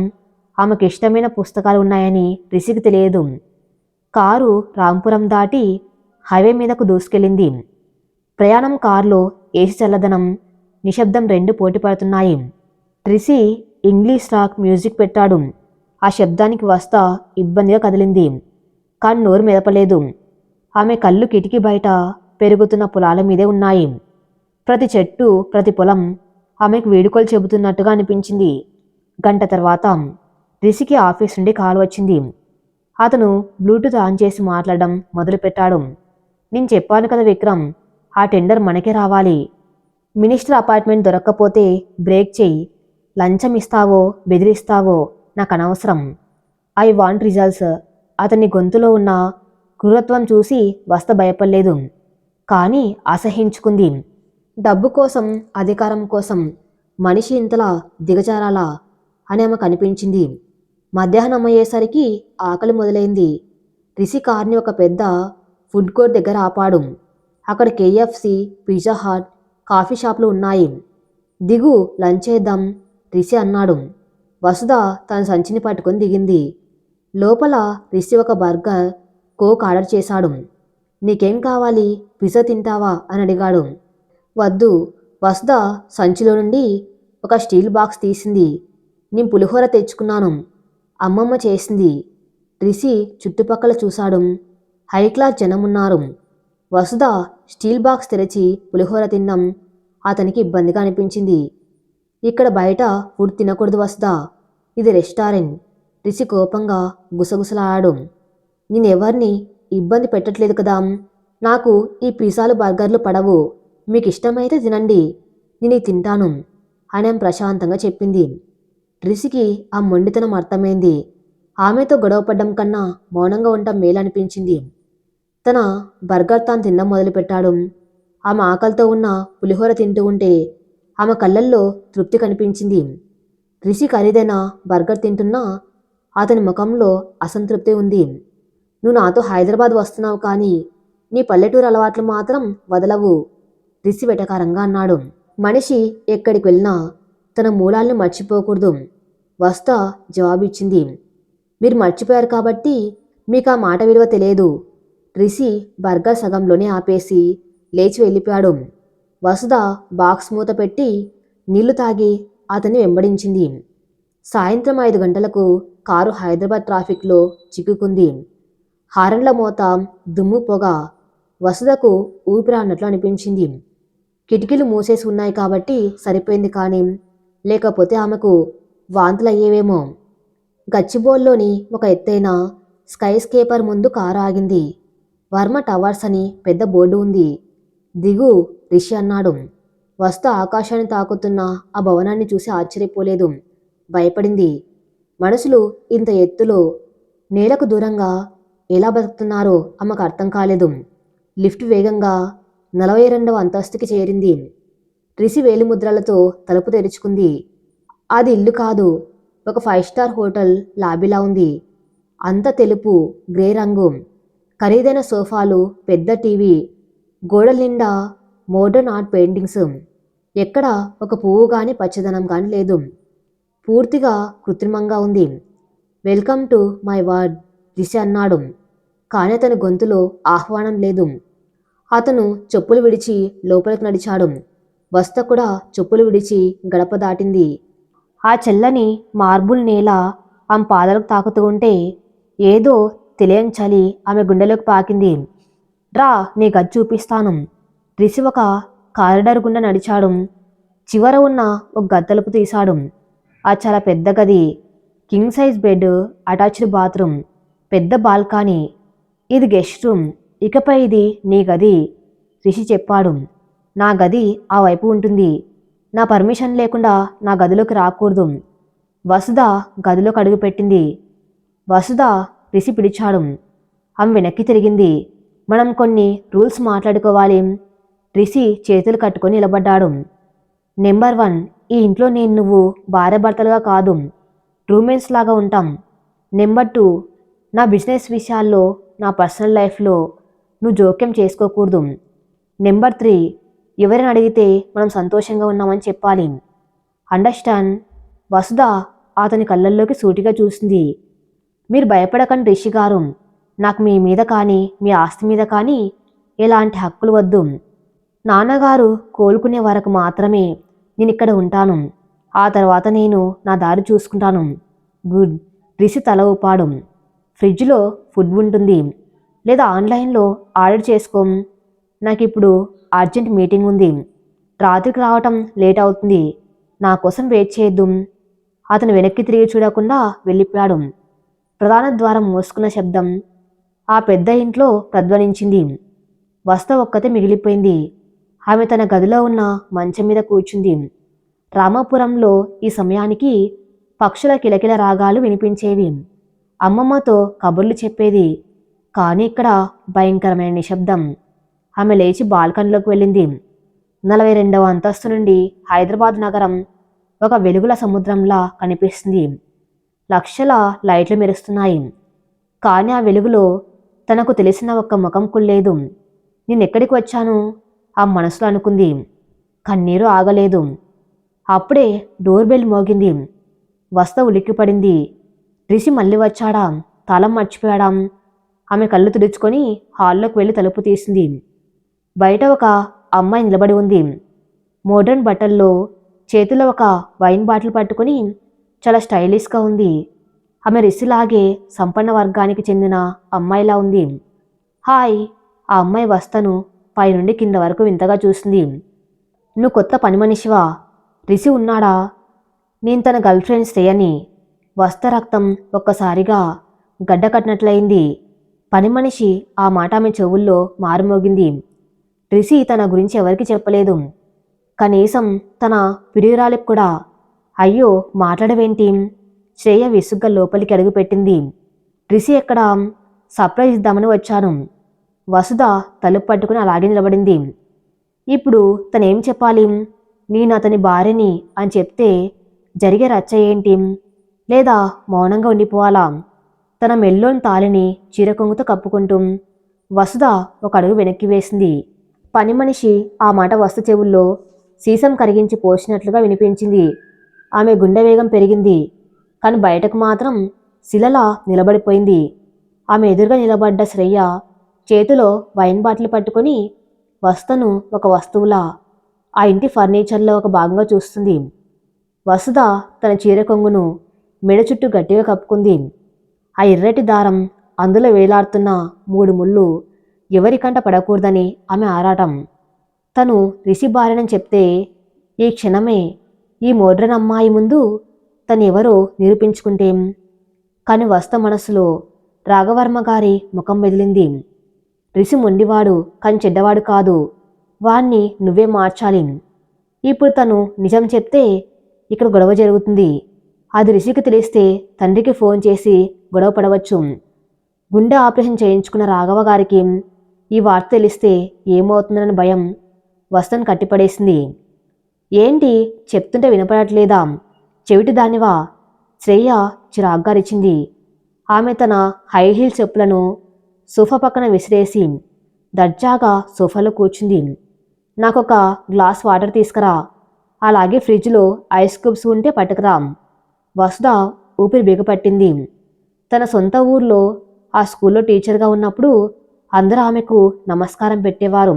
ఆమెకు ఇష్టమైన పుస్తకాలు ఉన్నాయని రిషికి తెలియదు. కారు రాంపురం దాటి హైవే మీదకు దూసుకెళ్ళింది. ప్రయాణం కారులో ఏసీ చల్లదనం, నిశ్శబ్దం రెండు పోటీ పడుతున్నాయి. రిషి ఇంగ్లీష్ రాక్ మ్యూజిక్ పెట్టాడు. ఆ శబ్దానికి వస్తా ఇబ్బందిగా కదిలింది. కానీ నోరు మెదపలేదు. ఆమె కళ్ళు కిటికీ బయట పెరుగుతున్న పొలాల మీదే ఉన్నాయి. ప్రతి చెట్టు, ప్రతి పొలం ఆమెకు వేడుకలు చెబుతున్నట్టుగా అనిపించింది. గంట తర్వాత రిషికి ఆఫీస్ నుండి కాల్ వచ్చింది. అతను బ్లూటూత్ ఆన్ చేసి మాట్లాడడం మొదలుపెట్టాడు. నేను చెప్పాను కదా విక్రమ్, ఆ టెండర్ మనకే రావాలి. మినిస్టర్ అపాయింట్మెంట్ దొరక్కపోతే బ్రేక్ చెయ్యి. లంచం ఇస్తావో బెదిరిస్తావో నాకు అనవసరం. I want results. అతని గొంతులో ఉన్న క్రూరత్వం చూసి వస్త భయపడలేదు, కానీ అసహించుకుంది. డబ్బు కోసం, అధికారం కోసం మనిషి ఇంతలా దిగజారాలా అని ఆమెకు అనిపించింది. మధ్యాహ్నం అయ్యేసరికి ఆకలి మొదలైంది. రిషి కార్ని ఒక పెద్ద ఫుడ్ కోర్ట్ దగ్గర ఆపాడు. అక్కడ KFC, పిజ్జా హట్, కాఫీ షాపులు ఉన్నాయి. దిగు, లంచ్ చేద్దాం, రిషి అన్నాడు. వసుధ తన సంచిని పట్టుకొని దిగింది. లోపల రిషి ఒక బర్గర్, కోక్ ఆర్డర్ చేశాడు. నీకేం కావాలి, పిజ్జా తింటావా అని అడిగాడు. వద్దు. వసుధ సంచిలో నుండి ఒక స్టీల్ బాక్స్ తీసింది. నేను పులిహోర తెచ్చుకున్నాను, అమ్మమ్మ చేసింది. రిషి చుట్టుపక్కల చూశాడు. హై క్లాస్ జనమున్నారు. వసుధ స్టీల్ బాక్స్ తెరిచి పులిహోర తినడం అతనికి ఇబ్బందిగా అనిపించింది. ఇక్కడ బయట ఫుడ్ తినకూడదు వసుధ, ఇది రెస్టారెంట్. రిషి కోపంగా గుసగుసలాడాడు. నేనెవరిని ఇబ్బంది పెట్టట్లేదు కదా. నాకు ఈ పిజ్జాలు బర్గర్లు పడవు. మీకు ఇష్టమైతే తినండి, నేను తింటాను అని ఆమె ప్రశాంతంగా చెప్పింది. రిషికి ఆ మొండితనం అర్థమైంది. ఆమెతో గొడవపడ్డం కన్నా మౌనంగా ఉండటం మేలనిపించింది. తన బర్గర్ తాను తినడం మొదలుపెట్టాడు. ఆమె ఆకలితో ఉన్న పులిహోర తింటూ ఉంటే ఆమె కళ్ళల్లో తృప్తి కనిపించింది. రిషి ఖరీదైన బర్గర్ తింటున్నా అతని ముఖంలో అసంతృప్తి ఉంది. నువ్వు నాతో హైదరాబాద్ వస్తున్నావు, కానీ నీ పల్లెటూరు అలవాట్లు మాత్రం వదలవు, రిషి వెటకారంగా అన్నాడు. మనిషి ఎక్కడికి వెళ్ళినా తన మూలాలను మర్చిపోకూడదు, వసుధ జవాబిచ్చింది. మీరు మర్చిపోయారు కాబట్టి మీకు ఆ మాట విలువ తెలియదు. రిషి బర్గర్ సగంలోనే ఆపేసి లేచి వెళ్ళిపోయాడు. వసుధ బాక్స్ మూత పెట్టి నీళ్లు తాగి అతన్ని వెంబడించింది. సాయంత్రం 5 గంటలకు కారు హైదరాబాద్ ట్రాఫిక్లో చిక్కుకుంది. హారన్ల మోత, దుమ్ము, పొగ వసుధకు ఊపిరాడినట్లు అనిపించింది. కిటికీలు మూసేసి ఉన్నాయి కాబట్టి సరిపోయింది, కానీ లేకపోతే ఆమెకు వాంతులయ్యేవేమో. గచ్చిబౌలిలోని ఒక ఎత్తైన స్కై స్కేపర్ ముందు కారు ఆగింది. వర్మ టవర్స్ అని పెద్ద బోర్డు ఉంది. దిగు, రిషి అన్నాడు. వసుధ ఆకాశాన్ని తాకుతున్న ఆ భవనాన్ని చూసి ఆశ్చర్యపోలేదు, భయపడింది. మనుషులు ఇంత ఎత్తులో నేలకు దూరంగా ఎలా బతుకుతున్నారో ఆమెకు అర్థం కాలేదు. లిఫ్ట్ వేగంగా 42వ అంతస్తుకి చేరింది. రిషి వేలిముద్రలతో తలుపు తెరుచుకుంది. అది ఇల్లు కాదు, ఒక 5 స్టార్ హోటల్ లాబీలా ఉంది. అంత తెలుపు, గ్రే రంగు, ఖరీదైన సోఫాలు, పెద్ద టీవీ, గోడల నిండా మోడర్న్ ఆర్ట్ పెయింటింగ్స్. ఎక్కడ ఒక పువ్వు కానీ పచ్చదనం కానీ లేదు. పూర్తిగా కృత్రిమంగా ఉంది. Welcome to my ward Rishi అన్నాడు. కానీ అతని గొంతులో ఆహ్వానం లేదు. అతను చెప్పులు విడిచి లోపలికి నడిచాడు. వస్త కూడా చెప్పులు విడిచి గడప దాటింది. ఆ చల్లని మార్బుల్ నేల ఆమె పాదాలకు తాకుతూ ఉంటే ఏదో తెలియని చలి ఆమె గుండెలోకి పాకింది. రా, నీ గది చూపిస్తాను. రిషి ఒక కారిడార్ గుండా నడిచాడు. చివర ఉన్న ఒక గది తలుపు తీశాడు. ఆ చాలా పెద్ద గది. King size bed, attached bathroom, పెద్ద బాల్కనీ. ఇది గెస్ట్ రూమ్. ఇకపై ఇది నీ గది, రిషి చెప్పాడు. నా గది ఆ వైపు ఉంటుంది. నా పర్మిషన్ లేకుండా నా గదిలోకి రాకూడదు. వసుధ గదిలోకి అడుగుపెట్టింది. వసుధ, రిషి పిలిచాడు. ఆమె వెనక్కి తిరిగింది. మనం కొన్ని రూల్స్ మాట్లాడుకోవాలి. రిషి చేతులు కట్టుకొని నిలబడ్డాడు. నెంబర్ 1, ఈ ఇంట్లో నేను నువ్వు భార్యాభర్తలుగా కాదు, రూమ్మేట్స్ లాగా ఉంటాం. నెంబర్ 2, నా బిజినెస్ విషయాల్లో, నా పర్సనల్ లైఫ్లో నువ్వు జోక్యం చేసుకోకూడదు. నెంబర్ 3, ఎవరైనా అడిగితే మనం సంతోషంగా ఉన్నామని చెప్పాలి. అండర్స్టాండ్? వసుధ అతని కళ్ళల్లోకి సూటిగా చూసింది. మీరు భయపడకండి రిషి గారు. నాకు మీ మీద కానీ మీ ఆస్తి మీద కానీ ఎలాంటి హక్కులు వద్దు. నాన్నగారు కోలుకునే వరకు మాత్రమే నేను ఇక్కడ ఉంటాను. ఆ తర్వాత నేను నా దారి చూసుకుంటాను. గుడ్, రిషి తల ఊపాడు. ఫ్రిడ్జ్లో ఫుడ్ ఉంటుంది, లేదా ఆన్లైన్లో ఆర్డర్ చేసుకోం. నాకు ఇప్పుడు అర్జెంట్ మీటింగ్ ఉంది. రాత్రికి రావటం లేట్ అవుతుంది. నా కోసం వెయిట్ చేయొద్దు. అతను వెనక్కి తిరిగి చూడకుండా వెళ్ళిపోయాడు. ప్రధాన ద్వారం మోసుకున్న శబ్దం ఆ పెద్ద ఇంట్లో ప్రధ్వనించింది. వస్త ఒక్కతే మిగిలిపోయింది. ఆమె తన గదిలో ఉన్న మంచం మీద కూర్చుంది. రామాపురంలో ఈ సమయానికి పక్షుల కిలకిల రాగాలు వినిపించేవి. అమ్మమ్మతో కబుర్లు చెప్పేది. కానీ ఇక్కడ భయంకరమైన నిశ్శబ్దం. ఆమె లేచి బాల్కనీలోకి వెళ్ళింది. 42వ అంతస్తు నుండి హైదరాబాద్ నగరం ఒక వెలుగుల సముద్రంలా కనిపిస్తుంది. లక్షల లైట్లు మెరుస్తున్నాయి. కానీ ఆ వెలుగులో తనకు తెలిసిన ఒక్క ముఖం కుల్లేదు. నేనెక్కడికి వచ్చాను ఆ మనసులో అనుకుంది. కన్నీరు ఆగలేదు. అప్పుడే డోర్ బెల్ మోగింది. వస్త ఉలిక్కిపడింది. రిషి మళ్ళీ వచ్చాడా? తాళం మర్చిపోయాడా? ఆమె కళ్ళు తుడుచుకొని హాల్లోకి వెళ్ళి తలుపు తీసింది. బయట ఒక అమ్మాయి నిలబడి ఉంది. మోడర్న్ బట్టల్లో, చేతిలో ఒక వైన్ బాటిల్ పట్టుకుని చాలా స్టైలిష్గా ఉంది. ఆమె రిషిలాగే సంపన్న వర్గానికి చెందిన అమ్మాయిలా ఉంది. హాయ్! ఆ అమ్మాయి వస్తను పైనుండి కింద వరకు వింతగా చూసింది. నువ్వు కొత్త పని మనిషివా? రిషి ఉన్నాడా? నేను తన గర్ల్ ఫ్రెండ్ శ్రేయని. వస్త రక్తం ఒక్కసారిగా గడ్డ కట్టినట్లయింది. పని మనిషి ఆ మాట ఆమె చెవుల్లో మారుమోగింది. రిషి తన గురించి ఎవరికి చెప్పలేదు. కనీసం తన ప్రియురాలికి కూడా. అయ్యో, మాట్లాడవేంటి? శ్రేయ విసుగ్గా లోపలికి అడుగుపెట్టింది. రిషి ఎక్కడా? సర్ప్రైజ్ ఇద్దామని వచ్చాను. వసుధ తలుపు పట్టుకుని అలాగే నిలబడింది. ఇప్పుడు తనేం చెప్పాలి? నేను అతని భార్యని అని చెప్తే జరిగే రచ్చ ఏంటి? లేదా మౌనంగా ఉండిపోవాలా? తన మెల్లోని తాలిని చీరకొంగుతో కప్పుకుంటూ వసుధ ఒక అడుగు వెనక్కి వేసింది. పని మనిషి ఆ మాట వస్తు చెవుల్లో సీసం కరిగించి పోసినట్లుగా వినిపించింది. ఆమె గుండె వేగం పెరిగింది. కానీ బయటకు మాత్రం శిలలా నిలబడిపోయింది. ఆమె ఎదురుగా నిలబడ్డ శ్రేయ చేతిలో వైన్ బాటిల్ పట్టుకొని వస్తును ఒక వస్తువులా, ఆ ఇంటి ఫర్నిచర్లో ఒక భాగంగా చూస్తుంది. వసుధ తన చీర కొంగును మెడ చుట్టూ గట్టిగా కప్పుకుంది. ఆ ఎర్రటి దారం, అందులో వేలాడుతున్న 3 ముళ్ళు ఎవరికంట పడకూడదని ఆమె ఆరాటం. తను రిషి భార్యనని చెప్తే ఈ క్షణమే ఈ మోడ్రన్ అమ్మాయి ముందు తను ఎవరో నిరూపించుకుంటేం. కాని వస్త మనసులో రాఘవర్మ గారి ముఖం మెదిలింది. రిషి మొండివాడు, కానీ చెడ్డవాడు కాదు. వాణ్ణి నువ్వే మార్చాలి. ఇప్పుడు తను నిజం చెప్తే ఇక్కడ గొడవ జరుగుతుంది. అది రిషికి తెలిస్తే తండ్రికి ఫోన్ చేసి గొడవ పడవచ్చు. గుండె ఆపరేషన్ చేయించుకున్న రాఘవ గారికి ఈ వార్త తెలిస్తే ఏమవుతుందన్న భయం వస్తను కట్టిపడేసింది. ఏంటి చెప్తుంటే వినపడట్లేదా? చెవిటి దానివా? శ్రేయ చిరాగ్గారిచింది. ఆమె తన హై హీల్ చెప్పులను సోఫా పక్కన విసిరేసి దర్జాగా సోఫాలో కూర్చుంది. నాకొక గ్లాస్ వాటర్ తీసుకురా. అలాగే ఫ్రిడ్జ్లో ఐస్ క్యూబ్స్ ఉంటే పట్టుకురా. వసుధ ఊపిరి బిగపట్టింది. తన సొంత ఊర్లో ఆ స్కూల్లో టీచర్గా ఉన్నప్పుడు అందరూ ఆమెకు నమస్కారం పెట్టేవారు.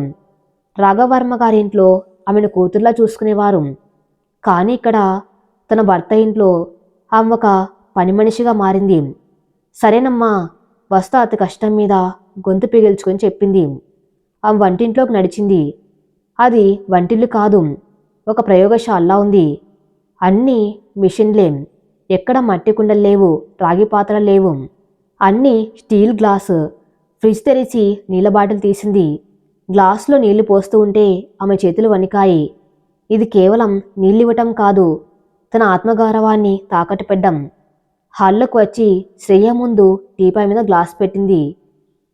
రాఘవర్మ గారి ఇంట్లో ఆమెను కూతుర్లా చూసుకునేవారు. కానీ ఇక్కడ తన భర్త ఇంట్లో ఆమె ఒక పని మనిషిగా మారింది. సరేనమ్మా, వస్తా అతి కష్టం మీద గొంతు పిగిల్చుకొని చెప్పింది. ఆమె వంటింట్లోకి నడిచింది. అది వంటిల్లు కాదు, ఒక ప్రయోగశాలలా ఉంది. అన్నీ మిషన్లే. ఎక్కడ మట్టి కుండలు లేవు, రాగి పాత్రలు లేవు. అన్నీ స్టీల్ గ్లాసు. ఫ్రిడ్జ్ తెరిచి నీళ్ళ బాటిల్ తీసింది. గ్లాసులో నీళ్లు పోస్తూ ఉంటే ఆమె చేతులు వణికాయి. ఇది కేవలం నీళ్ళివ్వటం కాదు, తన ఆత్మగౌరవాన్ని తాకట్టు పెట్టడం. హాల్లోకి వచ్చి శ్రేయ ముందు టీపాయ్ మీద గ్లాస్ పెట్టింది.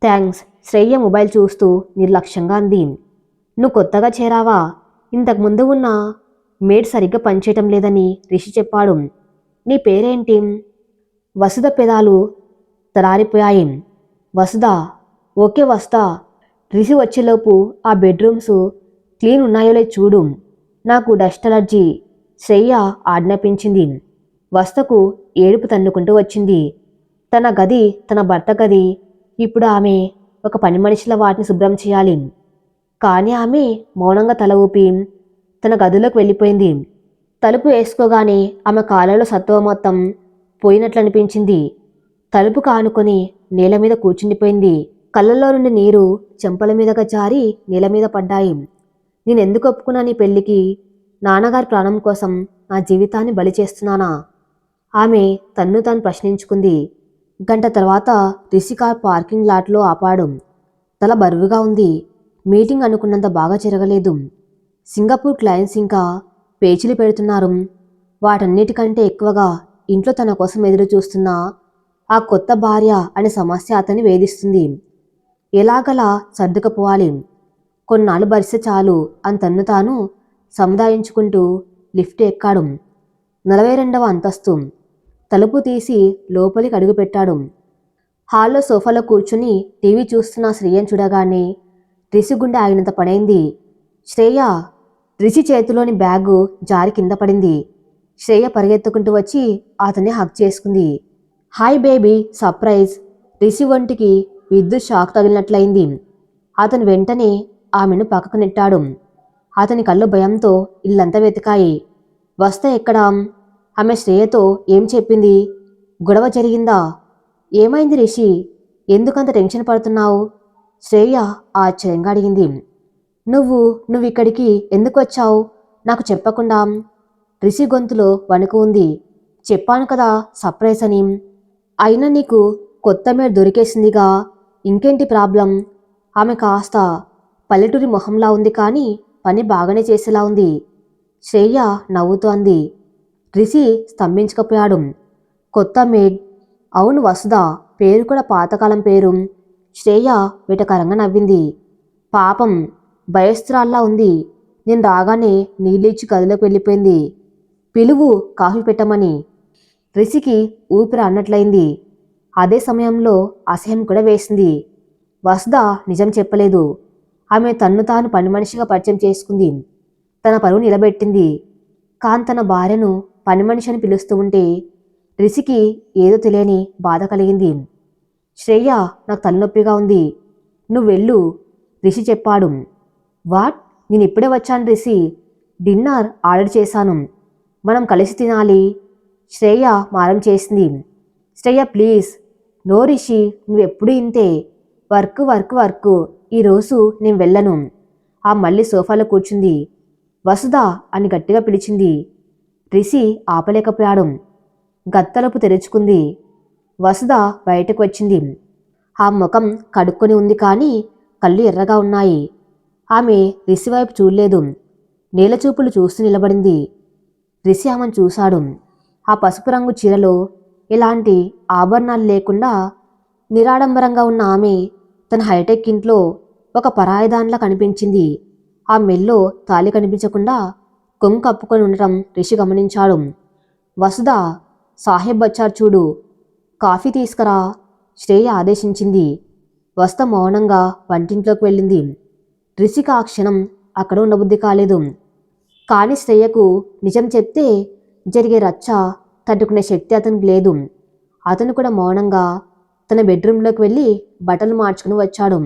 థ్యాంక్స్. శ్రేయ మొబైల్ చూస్తూ నిర్లక్ష్యంగా అంది. నువ్వు కొత్తగా చేరావా? ఇంతకుముందు ఉన్న మేడ్ సరిగ్గా పనిచేయటం లేదని రిషి చెప్పాడు. నీ పేరేంటి? వసుధ పెదాలు తరారిపోయాయి. వసుధ? ఓకే వస్తా. రిషి వచ్చేలోపు ఆ బెడ్రూమ్స్ క్లీన్ ఉన్నాయో లేదు చూడు, నాకు డస్ట్ అలర్జీ. శ్రేయ ఆజ్ఞాపించింది. వస్తకు ఏడుపు తన్నుకుంటూ వచ్చింది. తన గది, తన భర్త గది. ఇప్పుడు ఆమె ఒక పని మనిషిలా వాటిని శుభ్రం చేయాలి. కానీ ఆమె మౌనంగా తల ఊపి తన గదిలోకి వెళ్ళిపోయింది. తలుపు వేసుకోగానే ఆమె కాళ్ళలో సత్తువ మొత్తం పోయినట్లు అనిపించింది. తలుపు కానుకొని నేల మీద కూర్చుండిపోయింది. కళ్ళల్లో నుండి నీరు చెంపల మీదగా జారి నేల మీద పడ్డాయి. నేనెందుకు ఒప్పుకున్నా నీ పెళ్లికి? నాన్నగారి ప్రాణం కోసం నా జీవితాన్ని బలి చేస్తున్నానా? ఆమె తన్ను తాను ప్రశ్నించుకుంది. గంట తర్వాత రిషి కార్ పార్కింగ్ లాట్లో ఆపాడు. తల బరువుగా ఉంది. మీటింగ్ అనుకున్నంత బాగా జరగలేదు. సింగపూర్ క్లయింట్స్ ఇంకా పేచీలు పెడుతున్నారు. వాటన్నిటికంటే ఎక్కువగా ఇంట్లో తన కోసం ఎదురు చూస్తున్న ఆ కొత్త భార్య అనే సమస్య అతన్ని వేధిస్తుంది. ఎలాగలా సర్దుకుపోవాలి. కొన్నాళ్ళు భరిస్తే చాలు అని తన్ను తాను సముదాయించుకుంటూ లిఫ్ట్ ఎక్కాడు. 42వ అంతస్తు. తలుపు తీసి లోపలికి అడుగుపెట్టాడు. హాల్లో సోఫాలో కూర్చుని టీవీ చూస్తున్న శ్రేయను చూడగానే రిషి గుండె ఆగినంత పడైంది. శ్రేయ! రిషి చేతిలోని బ్యాగు జారి కింద పడింది. శ్రేయ పరిగెత్తుకుంటూ వచ్చి అతన్ని హగ్ చేసుకుంది. Hi baby. సర్ప్రైజ్. రిషి ఒంటికి విద్యుత్ షాక్ తగిలినట్లయింది. అతను వెంటనే ఆమెను పక్కకు నెట్టాడు. అతని కళ్ళు భయంతో ఇల్లంతా వెతికాయి. వస్తా ఎక్కడా? ఆమె శ్రేయతో ఏం చెప్పింది? గొడవ జరిగిందా? ఏమైంది రిషి? ఎందుకంత టెన్షన్ పడుతున్నావు? శ్రేయ ఆశ్చర్యంగా అడిగింది. నువ్వు ఇక్కడికి ఎందుకు వచ్చావు నాకు చెప్పకుండా? రిషి గొంతులో వణుకు ఉంది. చెప్పాను కదా సర్ప్రైజ్ అని. అయినా నీకు కొత్త మేడ్ దొరికేసిందిగా, ఇంకేంటి ప్రాబ్లం? ఆమె కాస్త పల్లెటూరి మొహంలా ఉంది కానీ పని బాగానే చేసేలా ఉంది. శ్రేయ నవ్వుతూ అంది. రిషి స్తంభించకపోయాడు. కొత్త మేడ్? అవును వసుధ. పేరు కూడా పాతకాలం పేరు. శ్రేయ వెటకారంగా నవ్వింది. పాపం భయస్త్రాల్లా ఉంది. నేను రాగానే నీళ్ళిచ్చి గదిలోకి వెళ్ళిపోయింది. పిలువు, కాఫీ పెట్టమని. రిషికి ఊపిరి అన్నట్లయింది. అదే సమయంలో అసహ్యం కూడా వేసింది. వసుధ నిజం చెప్పలేదు. ఆమె తన్ను తాను పని మనిషిగా పరిచయం చేసుకుంది. తన పరువు నిలబెట్టింది. కాని తన భార్యను పని మనిషి అని పిలుస్తూ ఉంటే రిషికి ఏదో తెలియని బాధ కలిగింది. శ్రేయ, నాకు తలనొప్పిగా ఉంది. నువ్వు వెళ్ళు, రిషి చెప్పాడు. వాట్? నేను ఇప్పుడే వచ్చాను రిషి. డిన్నర్ ఆర్డర్ చేశాను. మనం కలిసి తినాలి. శ్రేయ మారం చేసింది. శ్రేయ ప్లీజ్. నో రిషి, నువ్వెప్పుడూ ఇంతే. వర్క్. ఈరోజు నేను వెళ్ళను. ఆ మళ్ళీ సోఫాలో కూర్చుంది. వసుధ అని గట్టిగా పిలిచింది. రిషి ఆపలేకపోయాడు. గత్తలుపు తెరుచుకుంది. వసుధ బయటకు వచ్చింది. ఆ ముఖం కడుక్కొని ఉంది కానీ కళ్ళు ఎర్రగా ఉన్నాయి. ఆమె రిషి వైపు చూడలేదు. నేలచూపులు చూస్తూ నిలబడింది. రిషి ఆమెను చూశాడు. ఆ పసుపు రంగు చీరలో ఎలాంటి ఆభరణాలు లేకుండా నిరాడంబరంగా ఉన్న ఆమె తన హైటెక్ ఇంట్లో ఒక పరాయిదానిలా కనిపించింది. ఆ మెల్లో తాళి కనిపించకుండా కొంగు కప్పుకొని ఉండటం రిషి గమనించాడు. వసుధ, సాహెబ్ వచ్చారు చూడు, కాఫీ తీసుకురా, శ్రేయ ఆదేశించింది. వసుధ మౌనంగా వంటింట్లోకి వెళ్ళింది. రిషికి ఆ క్షణం అక్కడ ఉండబుద్ధి కాలేదు. కానీ శ్రేయకు నిజం చెప్తే జరిగే రచ్చ తట్టుకునే శక్తి అతనికి లేదు. అతను కూడా మౌనంగా తన బెడ్రూమ్లోకి వెళ్ళి బట్టలు మార్చుకుని వచ్చాడు.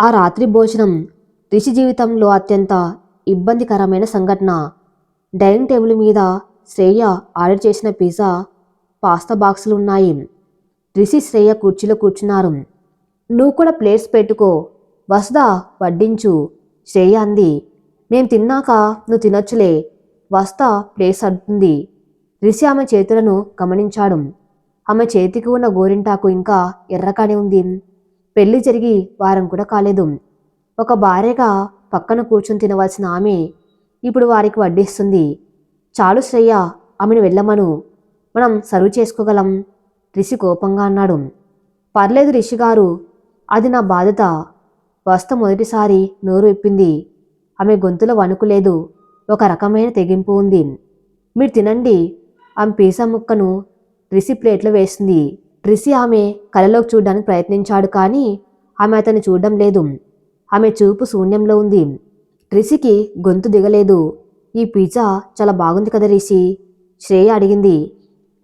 ఆ రాత్రి భోజనం రిషి జీవితంలో అత్యంత ఇబ్బందికరమైన సంఘటన. డైనింగ్ టేబుల్ మీద శ్రేయ ఆర్డర్ చేసిన పిజ్జా, పాస్తా బాక్సులు ఉన్నాయి. రిషి శ్రేయ కుర్చీలో కూర్చున్నారు. నువ్వు కూడా ప్లేట్స్ పెట్టుకో, వసుధ వడ్డించు, శ్రేయ అంది. మేం తిన్నాక నువ్వు తినొచ్చులే, వసుధ ప్లేట్స్ అడుగుతుంది. రిషి ఆమె చేతులను గమనించాడు. ఆమె చేతికి ఉన్న గోరింటాకు ఇంకా ఎర్రగానే ఉంది. పెళ్లి జరిగి వారం కూడా కాలేదు. ఒక భార్యగా పక్కన కూర్చుని తినవలసిన ఆమె ఇప్పుడు వారికి వడ్డిస్తుంది. చాలు శ్రేయ, ఆమెను వెళ్ళమను, మనం సర్వ్ చేసుకోగలం, రిషి కోపంగా అన్నాడు. పర్లేదు రిషి గారు, అది నా బాధ్యత. వసుధ మొదటిసారి నోరు విప్పింది. ఆమె గొంతులో వణుకు లేదు, ఒక రకమైన తెగింపు ఉంది. మీరు తినండి. ఆమె పిజ్జా ముక్కను రిషి ప్లేట్లో వేసింది. రిషి ఆమె కళ్ళలోకి చూడడానికి ప్రయత్నించాడు, కానీ ఆమె అతన్ని చూడడం లేదు. ఆమె చూపు శూన్యంలో ఉంది. రిషికి గొంతు దిగలేదు. ఈ పిజ్జా చాలా బాగుంది కదా రిషి, శ్రేయ అడిగింది.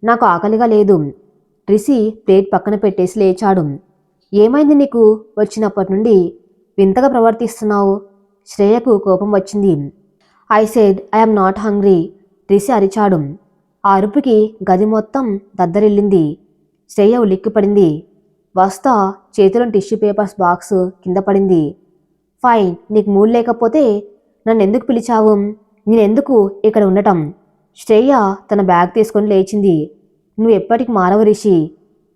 నాకు ఆకలిగా లేదు. రిషి ప్లేట్ పక్కన పెట్టేసి లేచాడు. ఏమైంది నీకు, వచ్చినప్పటి నుండి వింతగా ప్రవర్తిస్తున్నావు? శ్రేయకు కోపం వచ్చింది. I said I'm not hungry, Rishi అరిచాడు. ఆ అరుపుకి గది మొత్తం దద్దరిల్లింది. శ్రేయ ఉలిక్కిపడింది. వసుధ చేతిలో టిష్యూ పేపర్స్ బాక్స్ కింద పడింది. ఫైన్, నీకు మూడు లేకపోతే నన్నెందుకు పిలిచావు? నేనెందుకు ఇక్కడ ఉండటం? శ్రేయ తన బ్యాగ్ తీసుకొని లేచింది. నువ్వు ఎప్పటికి మారవు రిషి.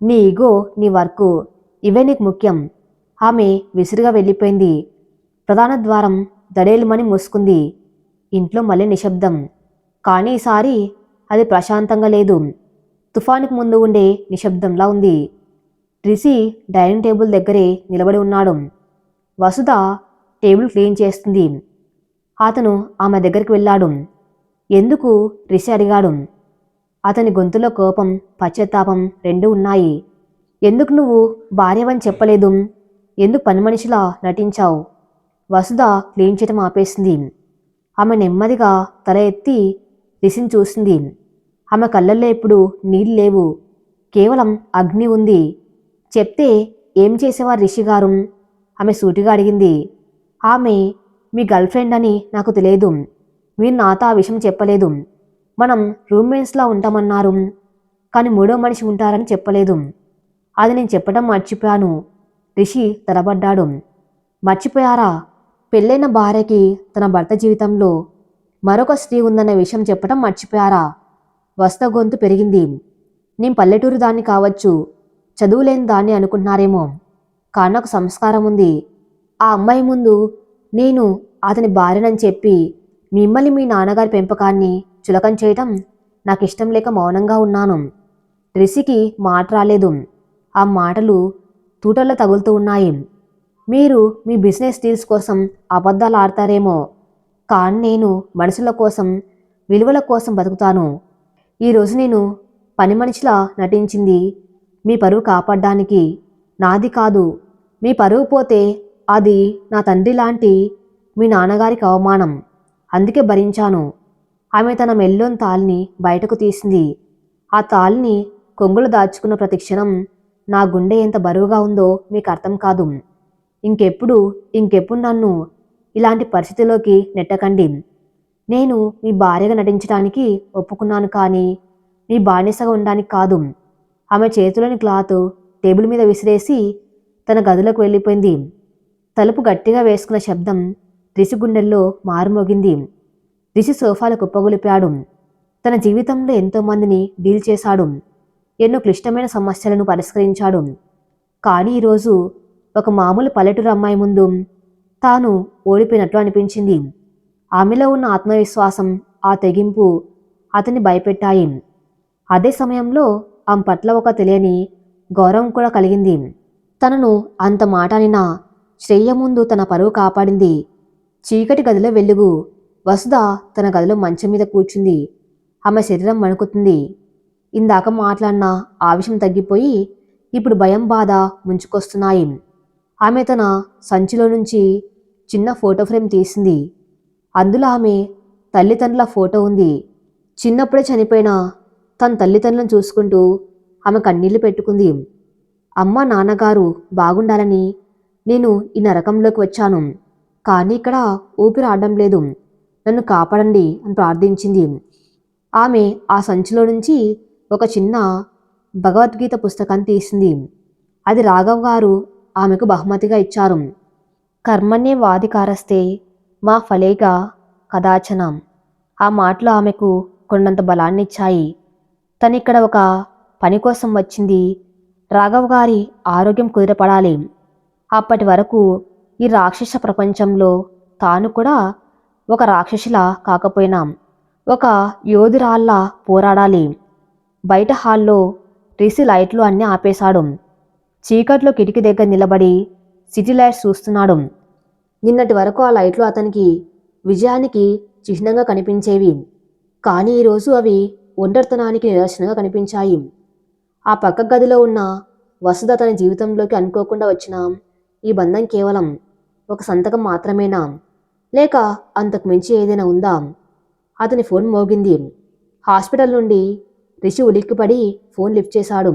నీ ఈగో, నీ వర్క్, ఇవే నీకు ముఖ్యం. ఆమె విసురుగా వెళ్ళిపోయింది. ప్రధాన ద్వారం దడేలుమని మూసుకుంది. ఇంట్లో మళ్ళీ నిశ్శబ్దం. కానీ ఈసారి అది ప్రశాంతంగా లేదు. తుఫానుకు ముందు ఉండే నిశ్శబ్దంలా ఉంది. రిషి డైనింగ్ టేబుల్ దగ్గరే నిలబడి ఉన్నాడు. వసుధ టేబుల్ క్లీన్ చేస్తుంది. అతను ఆమె దగ్గరికి వెళ్ళాడు. ఎందుకు, రిషి అడిగాడు. అతని గొంతులో కోపం, పశ్చాత్తాపం రెండూ ఉన్నాయి. ఎందుకు నువ్వు భార్యవని చెప్పలేదు? ఎందుకు పని మనిషిలా నటించావు? వసుధ క్లీన్ చేయటం ఆపేసింది. ఆమె నెమ్మదిగా తల ఎత్తి రిషిని చూసింది. ఆమె కళ్ళల్లో ఇప్పుడు నీళ్ళు లేవు, కేవలం అగ్ని ఉంది. చెప్తే ఏం చేసేవారు రిషి గారు? ఆమె సూటిగా అడిగింది. ఆమె మీ గర్ల్ ఫ్రెండ్ అని నాకు తెలియదు. మీరు నాతో ఆ విషయం చెప్పలేదు. మనం రూమ్మేట్స్లా ఉంటామన్నారు, కానీ మూడో మనిషి ఉంటారని చెప్పలేదు. అది నేను చెప్పడం మర్చిపోయాను. రిషి తలబడ్డాడు. మర్చిపోయారా? పెళ్ళైన భార్యకి తన భర్త జీవితంలో మరొక స్త్రీ ఉందన్న విషయం చెప్పడం మర్చిపోయారా? వసుధ గొంతు పెరిగింది. నేను పల్లెటూరు దాన్ని కావచ్చు, చదువులేని దాన్ని అనుకుంటున్నారేమో, కానీ నాకు సంస్కారం ఉంది. ఆ అమ్మాయి ముందు నేను అతని భార్యనని చెప్పి మిమ్మల్ని మీ నాన్నగారి పెంపకాన్ని చులకం చేయటం నాకు ఇష్టం లేక మౌనంగా ఉన్నాను. రిషికి మాట రాలేదు. ఆ మాటలు తూటల్లో తగులుతూ ఉన్నాయి. మీరు మీ బిజినెస్ డీల్స్ కోసం అబద్ధాలు ఆడతారేమో, కానీ నేను మనుషుల కోసం, విలువల కోసం బతుకుతాను. ఈరోజు నేను పని మనిషిలా నటించింది మీ పరువు కాపాడడానికి. నాది కాదు. మీ పరువు పోతే అది నా తండ్రి లాంటి మీ నాన్నగారికి అవమానం. అందుకే భరించాను. ఆమె తన మెల్లోని తాళిని బయటకు తీసింది. ఆ తాళిని కొంగులు దాచుకున్న ప్రతి క్షణం నా గుండె ఎంత బరువుగా ఉందో మీకు అర్థం కాదు. ఇంకెప్పుడు నన్ను ఇలాంటి పరిస్థితిలోకి నెట్టకండి. నేను మీ భార్యగా నటించడానికి ఒప్పుకున్నాను, కానీ మీ బానిసగా ఉండడానికి కాదు. ఆమె చేతిలోని క్లాత్ టేబుల్ మీద విసిరేసి తన గదిలోకి వెళ్ళిపోయింది. తలుపు గట్టిగా వేసుకున్న శబ్దం రిషి గుండెల్లో మారుమోగింది. రిషి సోఫాలో కుప్పగొలిపాడు. తన జీవితంలో ఎంతోమందిని డీల్ చేశాడు, ఎన్నో క్లిష్టమైన సమస్యలను పరిష్కరించాడు. కానీ ఈరోజు ఒక మామూలు పల్లెటూరు అమ్మాయి ముందు తాను ఓడిపోయినట్లు అనిపించింది. ఆమెలో ఉన్న ఆత్మవిశ్వాసం, ఆ తెగింపు అతన్ని భయపెట్టాయి. అదే సమయంలో ఆమె పట్ల ఒక తెలియని గౌరవం కూడా కలిగింది. తనను అంత మాట అనినా శ్రేయ ముందు తన పరువు కాపాడింది. చీకటి గదిలో వెలుగు. వసుధ తన గదిలో మంచం మీద కూర్చుంది. ఆమె శరీరం వణుకుతుంది. ఇందాక మాట్లాడిన ఆవేశం తగ్గిపోయి ఇప్పుడు భయం, బాధ ముంచుకొస్తున్నాయి. ఆమె తన సంచిలో నుంచి చిన్న ఫోటో ఫ్రేమ్ తీసింది. అందులో ఆమె తల్లిదండ్రుల ఫోటో ఉంది. చిన్నప్పుడే చనిపోయిన తన తల్లిదండ్రులను చూసుకుంటూ ఆమె కన్నీళ్లు పెట్టుకుంది. అమ్మ నాన్నగారు బాగుండాలని నేను ఈ నరకంలోకి వచ్చాను, కానీ ఇక్కడ ఊపిరి ఆడడం లేదు, నన్ను కాపాడండి అని ప్రార్థించింది. ఆమె ఆ సంచిలో నుంచి ఒక చిన్న భగవద్గీత పుస్తకాన్ని తీసింది. అది రాఘవ్ గారు ఆమెకు బహుమతిగా ఇచ్చారు. కర్మణ్యేవాధికారస్తే మా ఫలేగా కదాచన. ఆ మాటలు ఆమెకు కొండంత బలాన్నిచ్చాయి. తనిక్కడ ఒక పని కోసం వచ్చింది. రాఘవ్ గారి ఆరోగ్యం కుదిరపడాలి. అప్పటి వరకు ఈ రాక్షస ప్రపంచంలో తాను కూడా ఒక రాక్షసిలా కాకపోయినా ఒక యోధురాల్లా పోరాడాలి. బయట హాల్లో రిషి లైట్లు అన్నీ ఆపేశాడు. చీకట్లో కిటికీ దగ్గర నిలబడి సిటీ లైట్స్ చూస్తున్నాడు. నిన్నటి వరకు ఆ లైట్లు అతనికి విజయానికి చిహ్నంగా కనిపించేవి, కానీ ఈరోజు అవి ఒంటరితనానికి నిదర్శనంగా కనిపించాయి. ఆ పక్క గదిలో ఉన్న వసుధ తన జీవితంలోకి అనుకోకుండా వచ్చిన ఈ బంధం కేవలం ఒక సంతకం మాత్రమేనా, లేక అంతకు మించి ఏదైనా ఉందా? అతని ఫోన్ మోగింది. హాస్పిటల్ నుండి రిషి ఉలిక్కిపడి ఫోన్ లిఫ్ట్ చేశాడు.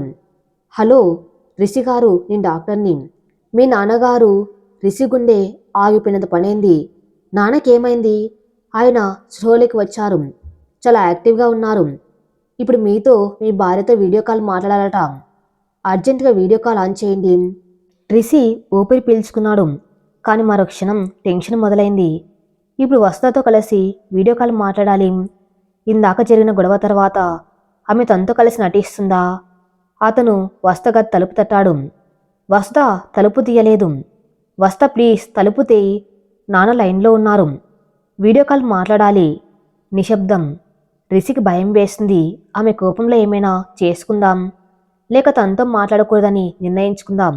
హలో రిషి గారు, నేను డాక్టర్ని. మీ నాన్నగారు రిషి గుండె ఆగిపోయినంత పనైంది. నాన్నకేమైంది? ఆయన స్పృహలోకి వచ్చారు, చాలా యాక్టివ్గా ఉన్నారు. ఇప్పుడు మీతో మీ భార్యతో వీడియో కాల్ మాట్లాడాలట. అర్జెంటుగా వీడియో కాల్ ఆన్ చేయండి. రిషి ఊపిరి పీల్చుకున్నాడు, కానీ మరో క్షణం టెన్షన్ మొదలైంది. ఇప్పుడు వసుధతో కలిసి వీడియో కాల్ మాట్లాడాలి. ఇందాక జరిగిన గొడవ తర్వాత ఆమె తనతో కలిసి నటిస్తుందా? అతను వసుధ గది తలుపు తట్టాడు. వసుధ తలుపు తీయలేదు. వసుధ ప్లీజ్ తలుపు తీయి, నాన్న లైన్లో ఉన్నారు, వీడియో కాల్ మాట్లాడాలి. నిశ్శబ్దం. రిషికి భయం వేసింది. ఆమె కోపంలో ఏమైనా చేసుకుందాం, లేక తనతో మాట్లాడకూడదని నిర్ణయించుకుందాం.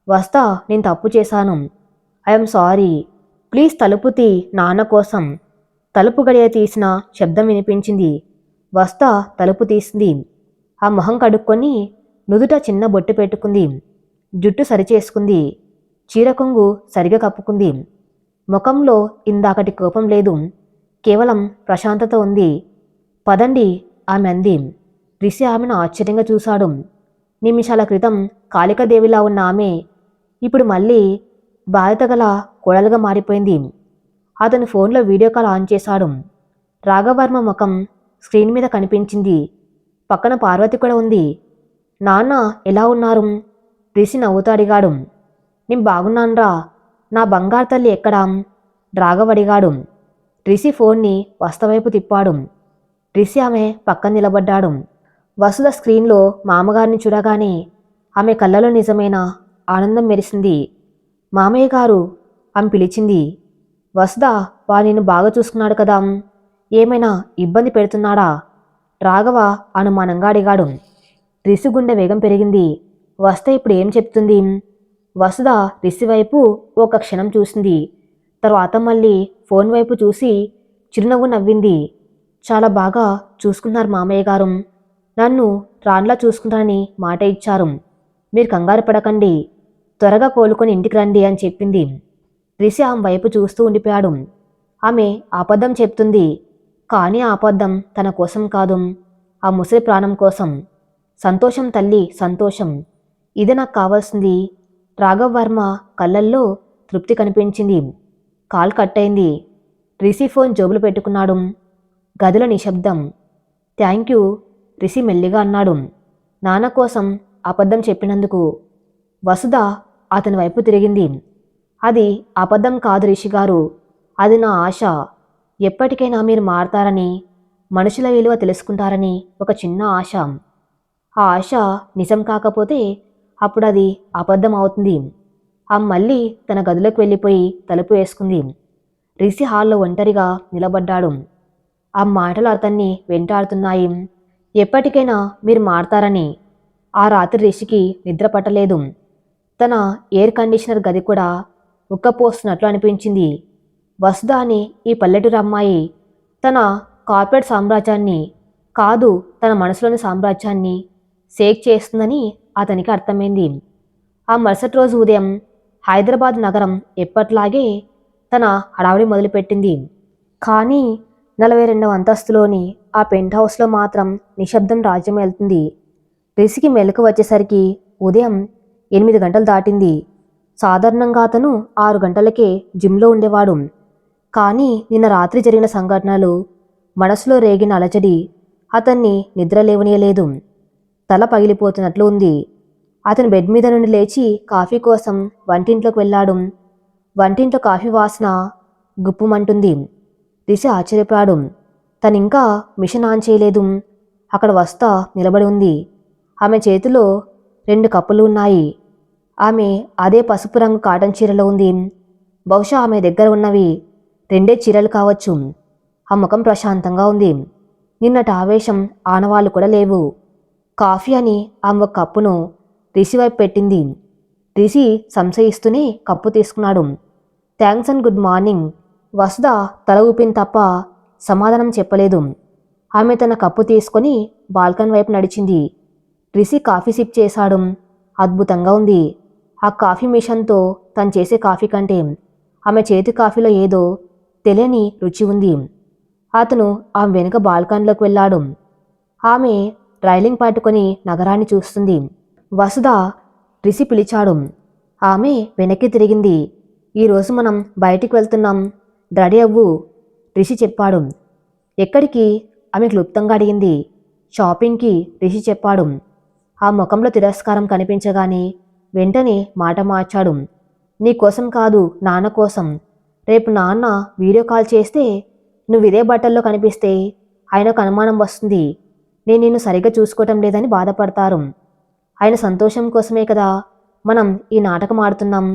వసుధ, నేను తప్పు చేశాను, ఐఎమ్ సారీ, ప్లీజ్ తలుపు తీ, నాన్న కోసం. తలుపు గడియ తీసిన శబ్దం వినిపించింది. వసుధ తలుపు తీసింది. ఆ మొహం కడుక్కొని నుదుట చిన్న బొట్టు పెట్టుకుంది. జుట్టు సరిచేసుకుంది. చీర కొంగు సరిగా కప్పుకుంది. ముఖంలో ఇందాకటి కోపం లేదు, కేవలం ప్రశాంతత ఉంది. పదండి, ఆమె అంది. రిషి ఆమెను ఆశ్చర్యంగా చూశాడు. నిమిషాల క్రితం కాళికాదేవిలా ఉన్న ఆమె ఇప్పుడు మళ్ళీ బాధ్యత గల కోడలుగా మారిపోయింది. అతను ఫోన్లో వీడియో కాల్ ఆన్ చేశాడు. రాఘవర్మ ముఖం స్క్రీన్ మీద కనిపించింది. పక్కన పార్వతి కూడా ఉంది. నాన్న ఎలా ఉన్నారు? రిషి నవ్వుతూ అడిగాడు. నేను బాగున్నాన్రా, నా బంగారు తల్లి ఎక్కడా? రాఘవ్ అడిగాడు. రిషి ఫోన్ని వసుధ వైపు తిప్పాడు. రిషి ఆమె పక్కన నిలబడ్డాడు. వసుధ స్క్రీన్లో మామగారిని చూడగానే ఆమె కళ్ళలో నిజమైన ఆనందం మెరిసింది. మామయ్య గారు, ఆమె పిలిచింది. వసుధ, వాడు నిన్ను బాగా చూసుకున్నాడు కదా, ఏమైనా ఇబ్బంది పెడుతున్నాడా? రాఘవ అనుమానంగా అడిగాడు. రిషి గుండె వేగం పెరిగింది. వసుధ ఇప్పుడు ఏం చెప్తుంది? వసుధ రిషి వైపు ఒక క్షణం చూసింది. తర్వాత మళ్ళీ ఫోన్ వైపు చూసి చిరునవ్వు నవ్వింది. చాలా బాగా చూసుకున్నారు మామయ్య గారు, నన్ను రాన్లా చూసుకుంటానని మాట ఇచ్చారు. మీరు కంగారు పడకండి, త్వరగా కోలుకొని ఇంటికి రండి అని చెప్పింది. రిషి ఆమె వైపు చూస్తూ ఉండిపోయాడు. ఆమె అబద్ధం చెప్తుంది, కానీ ఆ అబద్ధం తన కోసం కాదు, ఆ ముసలి ప్రాణం కోసం. సంతోషం తల్లి, సంతోషం, ఇదే నాకు కావాల్సింది. రాఘవ్ వర్మ కళ్ళల్లో తృప్తి కనిపించింది. కాల్ కట్ అయింది. రిషి ఫోన్ జోబులు పెట్టుకున్నాడు. గదిలో నిశ్శబ్దం. థ్యాంక్ యూ, రిషి మెల్లిగా అన్నాడు, నాన్న కోసం అబద్ధం చెప్పినందుకు. వసుధ అతని వైపు తిరిగింది. అది అబద్ధం కాదు రిషి గారు, అది నా ఆశ. ఎప్పటికైనా మీరు మారతారని, మనుషుల విలువ తెలుసుకుంటారని ఒక చిన్న ఆశ. ఆ ఆశ నిజం కాకపోతే అప్పుడు అది అబద్ధం అవుతుంది. ఆమె మళ్ళీ తన గదిలోకి వెళ్ళిపోయి తలుపు వేసుకుంది. రిషి హాల్లో ఒంటరిగా నిలబడ్డాడు. ఆ మాటలు అతన్ని వెంటాడుతున్నాయి. ఎప్పటికైనా మీరు మారతారని. ఆ రాత్రి రిషికి నిద్ర పట్టలేదు. తన ఎయిర్ కండిషనర్ గది కూడా ఉక్కపోస్తున్నట్లు అనిపించింది. వసుధ అని ఈ పల్లెటూరు అమ్మాయి తన కార్పొరేట్ సామ్రాజ్యాన్ని కాదు, తన మనసులోని సామ్రాజ్యాన్ని షేక్ చేస్తుందని అతనికి అర్థమైంది. ఆ మరుసటి రోజు ఉదయం హైదరాబాద్ నగరం ఎప్పట్లాగే తన హడావిడి మొదలుపెట్టింది. కానీ 42వ అంతస్తులోని ఆ పెంట్ హౌస్లో మాత్రం నిశ్శబ్దం రాజ్యం వెళ్తుంది. రిషికి మెలకు వచ్చేసరికి ఉదయం 8 గంటలు దాటింది. సాధారణంగా అతను 6 గంటలకే జిమ్లో ఉండేవాడు. కానీ నిన్న రాత్రి జరిగిన సంఘటనలు, మనసులో రేగిన అలజడి అతన్ని నిద్ర లేవనీయలేదు. తల పగిలిపోతున్నట్లు ఉంది. అతను బెడ్ మీద నుండి లేచి కాఫీ కోసం వంటింట్లోకి వెళ్ళాడు. వంటింట్లో కాఫీ వాసన గుప్పుమంటుంది. రిషి ఆశ్చర్యపోయాడు. తనింకా మిషన్ ఆన్ చేయలేదు. అక్కడ వస్తా నిలబడి ఉంది. ఆమె చేతిలో 2 కప్పులు ఉన్నాయి. ఆమె అదే పసుపు రంగు కాటన్ చీరలో ఉంది. బహుశా ఆమె దగ్గర ఉన్నవి 2 చీరలు కావచ్చు. ఆ ముఖం ప్రశాంతంగా ఉంది. నిన్నటి ఆవేశం ఆనవాళ్లు కూడా లేవు. కాఫీ అని ఆమె ఒక కప్పును రిషి వైపు పెట్టింది. రిషి సంశయిస్తూనే కప్పు తీసుకున్నాడు. Thanks and good morning. Vasudha తల ఊపింది తప్ప సమాధానం చెప్పలేదు. ఆమె తన కప్పు తీసుకొని బాల్కన్ వైపు నడిచింది. రిషి కాఫీ సిప్ చేశాడు. అద్భుతంగా ఉంది. ఆ కాఫీ మిషన్తో తను చేసే కాఫీ కంటే ఆమె చేతి కాఫీలో ఏదో తెలియని రుచి ఉంది. అతను ఆమె వెనుక బాల్కన్లోకి వెళ్ళాడు. ఆమె రైలింగ్ పట్టుకొని నగరాన్ని చూస్తుంది. వసుధ, రిషి పిలిచాడు. ఆమె వెనక్కి తిరిగింది. ఈరోజు మనం బయటికి వెళ్తున్నాం, రెడీ అవ్వు, రిషి చెప్పాడు. ఎక్కడికి? ఆమె క్లుప్తంగా అడిగింది. షాపింగ్కి, రిషి చెప్పాడు. ఆ ముఖంలో తిరస్కారం కనిపించగానే వెంటనే మాట మార్చాడు. నీకోసం కాదు, నాన్న కోసం. రేపు నాన్న వీడియో కాల్ చేస్తే నువ్వు ఇదే బట్టల్లో కనిపిస్తే ఆయనకు అనుమానం వస్తుంది. నేను నిన్ను సరిగ్గా చూసుకోవటం లేదని బాధపడతారు. ఆయన సంతోషం కోసమే కదా మనం ఈ నాటకం ఆడుతున్నాం.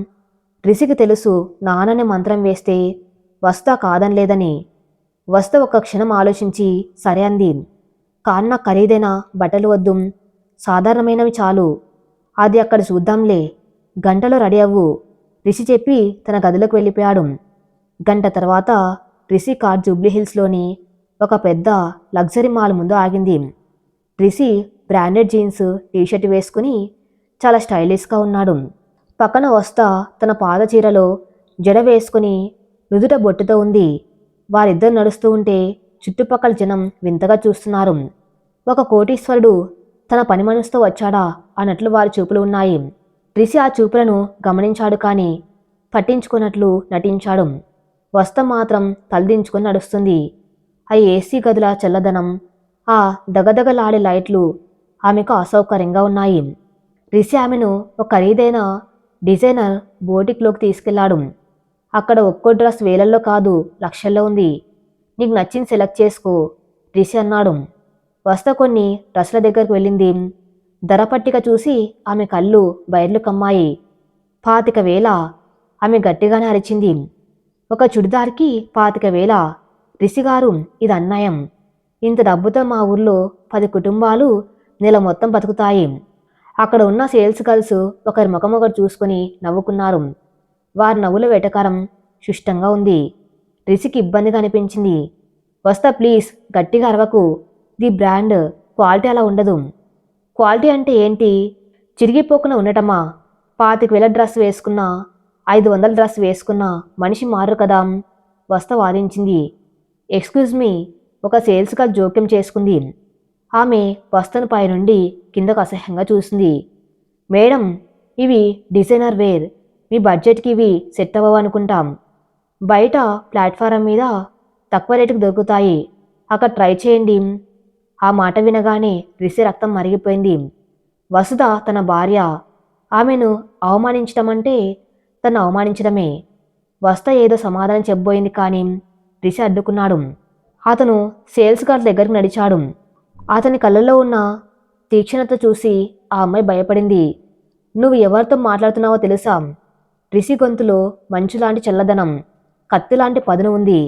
రిషికి తెలుసు నాన్ననే మంత్రం వేస్తే వస్తా కాదనలేదని. వస్తా ఒక్క క్షణం ఆలోచించి సరే అంది. కాన్న ఖరీదైన బట్టలు వద్దు, సాధారణమైనవి చాలు. అది అక్కడ చూద్దాంలే, గంటలో రెడీ అవ్వు, రిషి చెప్పి తన గదిలోకి వెళ్ళిపోయాడు. గంట తర్వాత రిషి కార్ జూబ్లీహిల్స్లోని ఒక పెద్ద లగ్జరీ మాల్ ముందు ఆగింది. రిషి బ్రాండెడ్ జీన్స్ టీషర్ట్ వేసుకుని చాలా స్టైలిష్గా ఉన్నాడు. పక్కన వస్తా తన పాద చీరలో జడ వేసుకుని నుదుట బొట్టుతో ఉంది. వారిద్దరు నడుస్తూ ఉంటే చుట్టుపక్కల జనం వింతగా చూస్తున్నారు. ఒక కోటీశ్వరుడు తన పని మనిషితో వచ్చాడా అన్నట్లు వారి చూపులు ఉన్నాయి. రిషి ఆ చూపులను గమనించాడు కానీ పట్టించుకున్నట్లు నటించాడు. వస్త మాత్రం తలదించుకొని నడుస్తుంది. ఆ ఏసీ గదుల చల్లదనం, ఆ దగదగలాడే లైట్లు ఆమెకు అసౌకర్యంగా ఉన్నాయి. రిషి ఆమెను ఒక ఖరీదైన డిజైనర్ బోటిక్లోకి తీసుకెళ్లాడు. అక్కడ ఒక్కో డ్రెస్ వేలల్లో కాదు, లక్షల్లో ఉంది. నీకు నచ్చింది సెలెక్ట్ చేసుకో, రిషి అన్నాడు. వస్త కొన్ని డ్రెస్ల దగ్గరకు వెళ్ళింది. ధర పట్టిక చూసి ఆమె కళ్ళు బయర్లు కమ్మాయి. 25,000. ఆమె గట్టిగానే అరిచింది. ఒక చుడిదార్కి 25,000? రిషిగారు, ఇది అన్యాయం. ఇంత డబ్బుతో మా ఊర్లో 10 కుటుంబాలు నెల మొత్తం బతుకుతాయి. అక్కడ ఉన్న సేల్స్ గర్ల్స్ ఒకరి ముఖం ఒకరు చూసుకుని నవ్వుకున్నారు. వారి నవ్వుల వెటకారం శుష్టంగా ఉంది. రిషికి ఇబ్బందిగా అనిపించింది. వస్తా ప్లీజ్, గట్టిగా అరవకు. ది బ్రాండ్ క్వాలిటీ అలా ఉండదు. క్వాలిటీ అంటే ఏంటి? చిరిగిపోకుండా ఉండటమా? 25,000 డ్రెస్ వేసుకున్నా, 500 డ్రెస్ వేసుకున్నా మనిషి మారు కదా, వస్త వాదించింది. ఎక్స్క్యూజ్ మీ, ఒక సేల్స్ గర్ల్ జోక్యం చేసుకుంది. ఆమె వస్తను పైనుండి కిందకు అసహ్యంగా చూసింది. మేడం, ఇవి డిజైనర్ వేర్, మీ బడ్జెట్కి ఇవి సెట్ అవ్వవు అనుకుంటాం. బయట ప్లాట్ఫారం మీద తక్కువ రేటుకు దొరుకుతాయి, అక్కడ ట్రై చేయండి. ఆ మాట వినగానే రిషి రక్తం మరిగిపోయింది. వసుధ తన భార్య, ఆమెను అవమానించటం అంటే తను అవమానించడమే. వస్త ఏదో సమాధానం చెప్పబోయింది కానీ రిషి అడ్డుకున్నాడు. అతను సేల్స్ గర్ల్ దగ్గరికి నడిచాడు. అతని కళ్ళల్లో ఉన్న తీక్షణత చూసి ఆ అమ్మాయి భయపడింది. నువ్వు ఎవరితో మాట్లాడుతున్నావో తెలుసా? రిషి గొంతులో మంచులాంటి చల్లదనం, కత్తిలాంటి పదును ఉంది.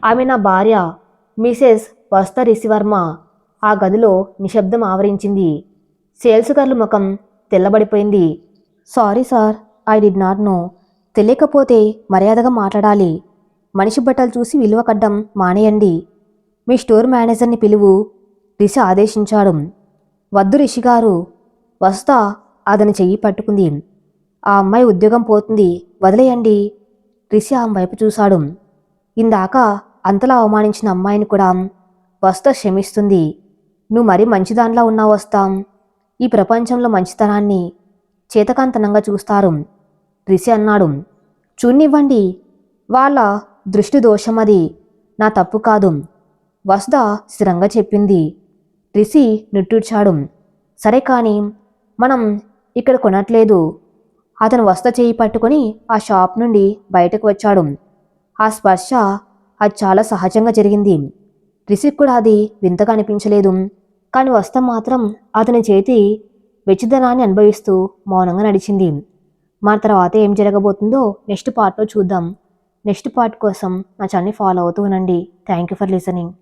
ఆమె నా భార్య, మిసెస్ వస్త రిషివర్మ. ఆ గదిలో నిశ్శబ్దం ఆవరించింది. సేల్స్ గర్ల్ ముఖం తెల్లబడిపోయింది. Sorry sir, I did not know. తెలియకపోతే మర్యాదగా మాట్లాడాలి. మనిషి బట్టలు చూసి విలువ కడ్డం మానేయండి. మీ స్టోర్ మేనేజర్ని పిలువు, రిషి ఆదేశించాడు. వద్దు రిషిగారు. వస్తా అతని చెయ్యి పట్టుకుంది. ఆ అమ్మాయి ఉద్యోగం పోతుంది, వదిలేయండి. రిషి ఆమె వైపు చూశాడు. ఇందాక అంతలా అవమానించిన అమ్మాయిని కూడా వస్తా క్షమిస్తుంది. నువ్వు మరీ మంచిదానిలా ఉన్నావు వస్తాం. ఈ ప్రపంచంలో మంచితనాన్ని చేతకాంతనంగా చూస్తారు. రిషి అన్నాడు. చూనివ్వండి, వాళ్ళ దృష్టి దోషమది, నా తప్పు కాదు, వసుధ స్థిరంగా చెప్పింది. రిషి నిట్టూర్చాడు. సరే కానీ మనం ఇక్కడ కొనట్లేదు. అతను వసుధ చేయి పట్టుకొని ఆ షాప్ నుండి బయటకు వచ్చాడు. ఆ స్పర్శ అది చాలా సహజంగా జరిగింది. రిషికి కూడా అది వింతగా అనిపించలేదు. కానీ వసుధ మాత్రం అతని చేతి వెచ్చిదనాన్ని అనుభవిస్తూ మౌనంగా నడిచింది. మన తర్వాత ఏం జరగబోతుందో నెక్స్ట్ పార్ట్లో చూద్దాం. నెక్స్ట్ పార్ట్ కోసం నా ఛానల్ని ఫాలో అవుతూ ఉండండి. Thank you for listening.